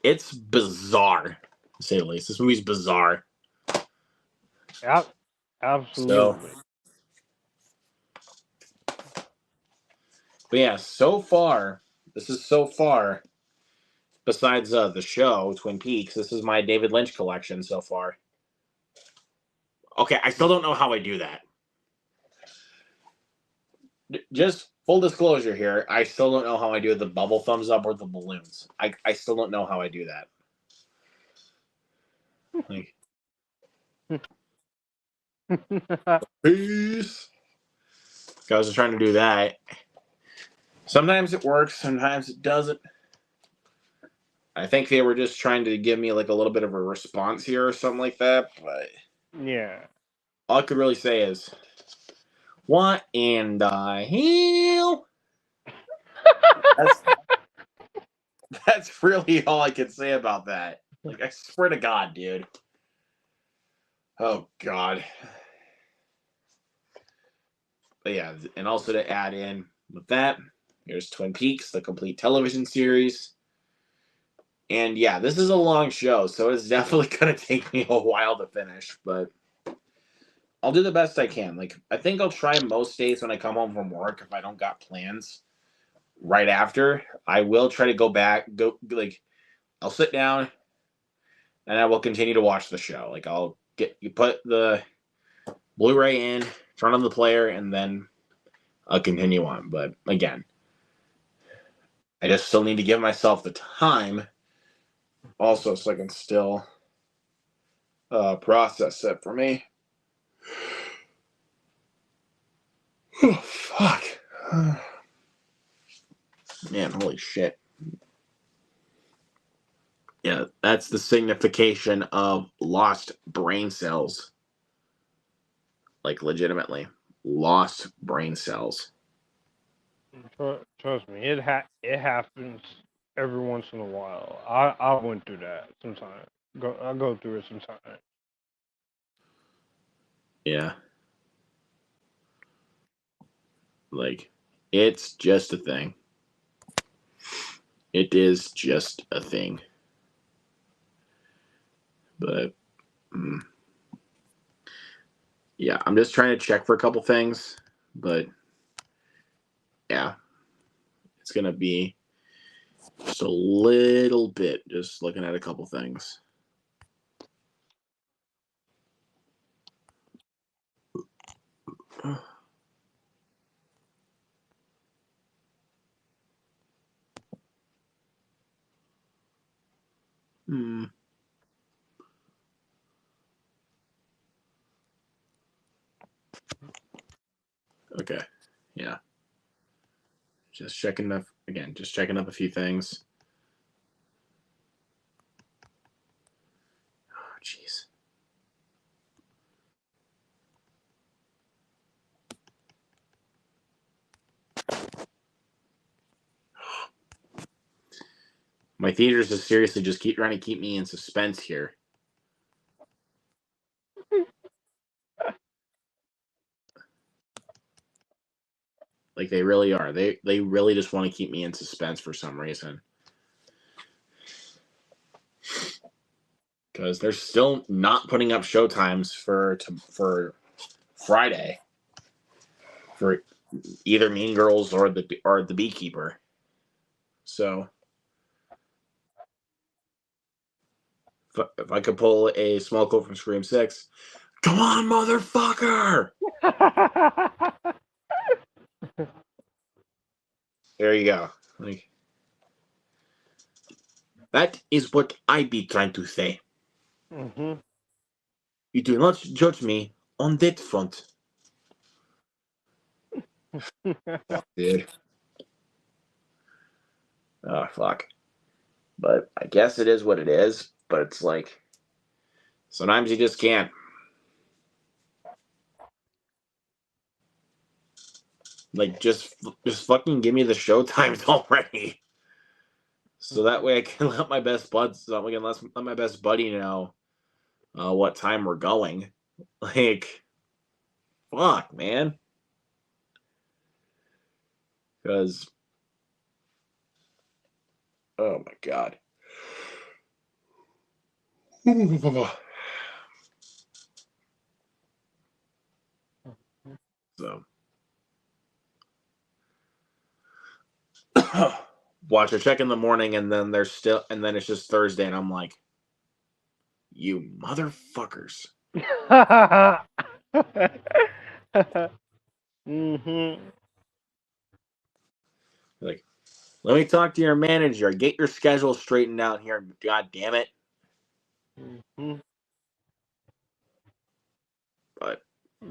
it's bizarre, to say the least. This movie's bizarre. Yep. Absolutely. But yeah, so far, besides the show, Twin Peaks, this is my David Lynch collection so far. Okay, I still don't know how I do that. Just full disclosure here, I still don't know how I do the bubble thumbs up or the balloons. I still don't know how I do that. Like, peace. I was just trying to do that. Sometimes it works, sometimes it doesn't. I think they were just trying to give me like a little bit of a response here or something like that, but yeah. all I could really say is, what in the hell? That's really all I can say about that. Like, I swear to God, dude. Oh, God. But yeah, and also to add in with that, here's Twin Peaks, the complete television series. And yeah, this is a long show, so it's definitely going to take me a while to finish, but I'll do the best I can. Like, I think I'll try most days when I come home from work, if I don't got plans right after, I will try to I'll sit down and I will continue to watch the show. Like, you put the Blu-ray in, turn on the player, and then I'll continue on. But again, I just still need to give myself the time also so I can still process it for me. Oh, fuck. Man, holy shit. Yeah, that's the signification of lost brain cells. Like, legitimately. Lost brain cells. Trust me, it happens every once in a while. I went through that sometimes. I go through it sometimes. Yeah. Like, it's just a thing. It is just a thing. But, yeah, I'm just trying to check for a couple things. But, yeah, it's going to be just a little bit, just looking at a couple things. Okay. Yeah. Just checking up a few things. Oh, jeez. My theaters is seriously just keep trying to keep me in suspense here. Like, they really are. They really just want to keep me in suspense for some reason. Because they're still not putting up showtimes for Friday for either Mean Girls or the Beekeeper. So if I could pull a small quote from Scream 6, come on, motherfucker! There you go. Like, that is what I be trying to say. Mm-hmm. You do not judge me on that front. Fuck, dude. Oh, fuck. But I guess it is what it is. But it's like, sometimes you just can't. Like, just fucking give me the show times already. so that way I can let my best buds, so we can let my best buddy know what time we're going. Like, fuck, man. Because, oh my god. So, watch, I check in the morning, and then and then it's just Thursday, and I'm like, you motherfuckers. Mm-hmm. Like, let me talk to your manager. Get your schedule straightened out here. God damn it. Mm-hmm. But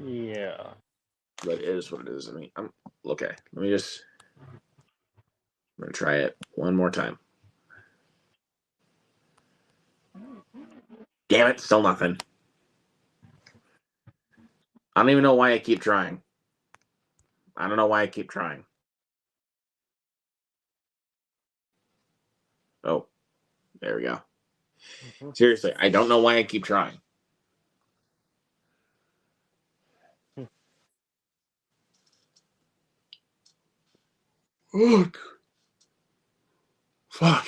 Yeah. it is what it is. I mean, I'm okay. I'm gonna try it one more time. Damn it, still nothing. I don't even know why I keep trying. I don't know why I keep trying. Oh, there we go. Mm-hmm. Seriously, I don't know why I keep trying. Fuck. Fuck.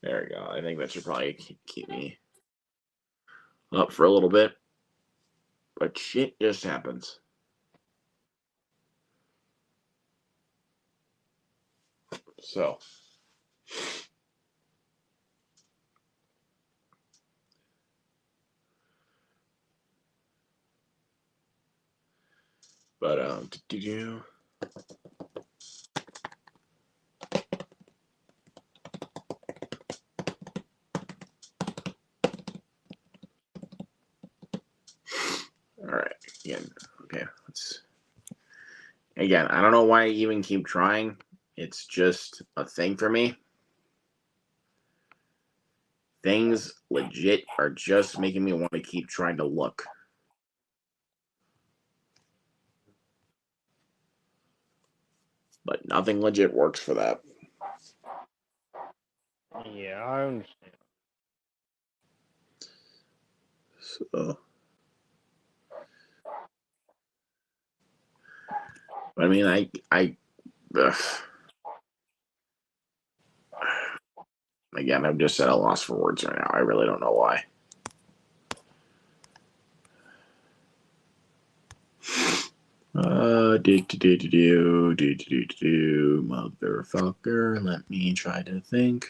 There we go. I think that should probably keep me up for a little bit. But shit just happens. So. But, did you. All right. Again. Okay. Again, I don't know why I even keep trying. It's just a thing for me. Things legit are just making me want to keep trying to look. But nothing legit works for that. Yeah, I understand. So, I mean, ugh. Again, I'm just at a loss for words right now. I really don't know why. Motherfucker. Let me try to think.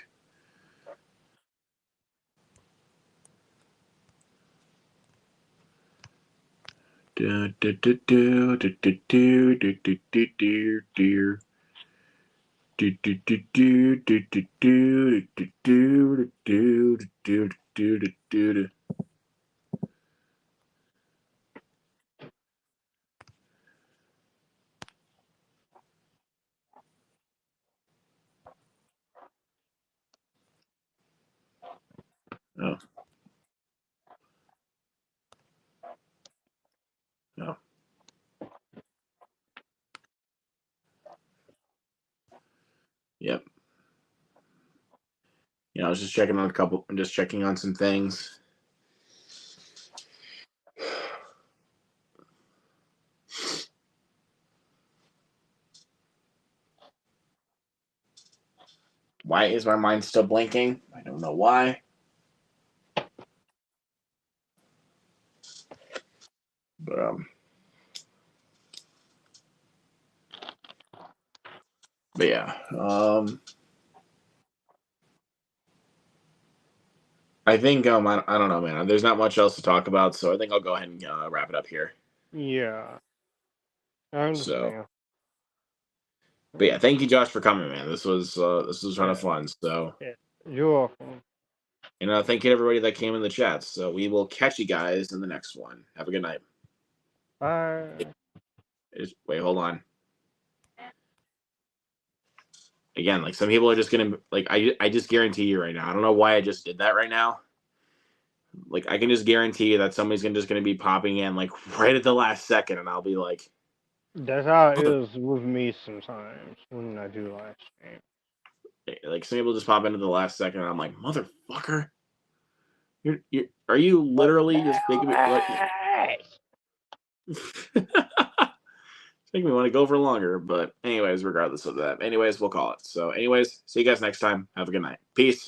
Oh, no. Yep. I was just checking on I'm just checking on some things. Why is my mind still blinking? I don't know why. But yeah. I think I don't know, man. There's not much else to talk about, so I think I'll go ahead and wrap it up here. Yeah, I So, understand. but yeah, thank you, Josh, for coming, man. This was kind of Yeah, fun. So, yeah. You're welcome. and thank you to everybody that came in the chat. So we will catch you guys in the next one. Have a good night. Bye. Wait, hold on. Again, like some people are just gonna like I just guarantee you right now. I don't know why I just did that right now. Like I can just guarantee you that somebody's just gonna be popping in like right at the last second, and I'll be like, That's how it is with me sometimes when I do live stream. Like some people just pop into the last second, and I'm like, motherfucker, are you literally just making me like, making me want to go for longer? But anyways, regardless of that, anyways, we'll call it. So, anyways, see you guys next time. Have a good night. Peace.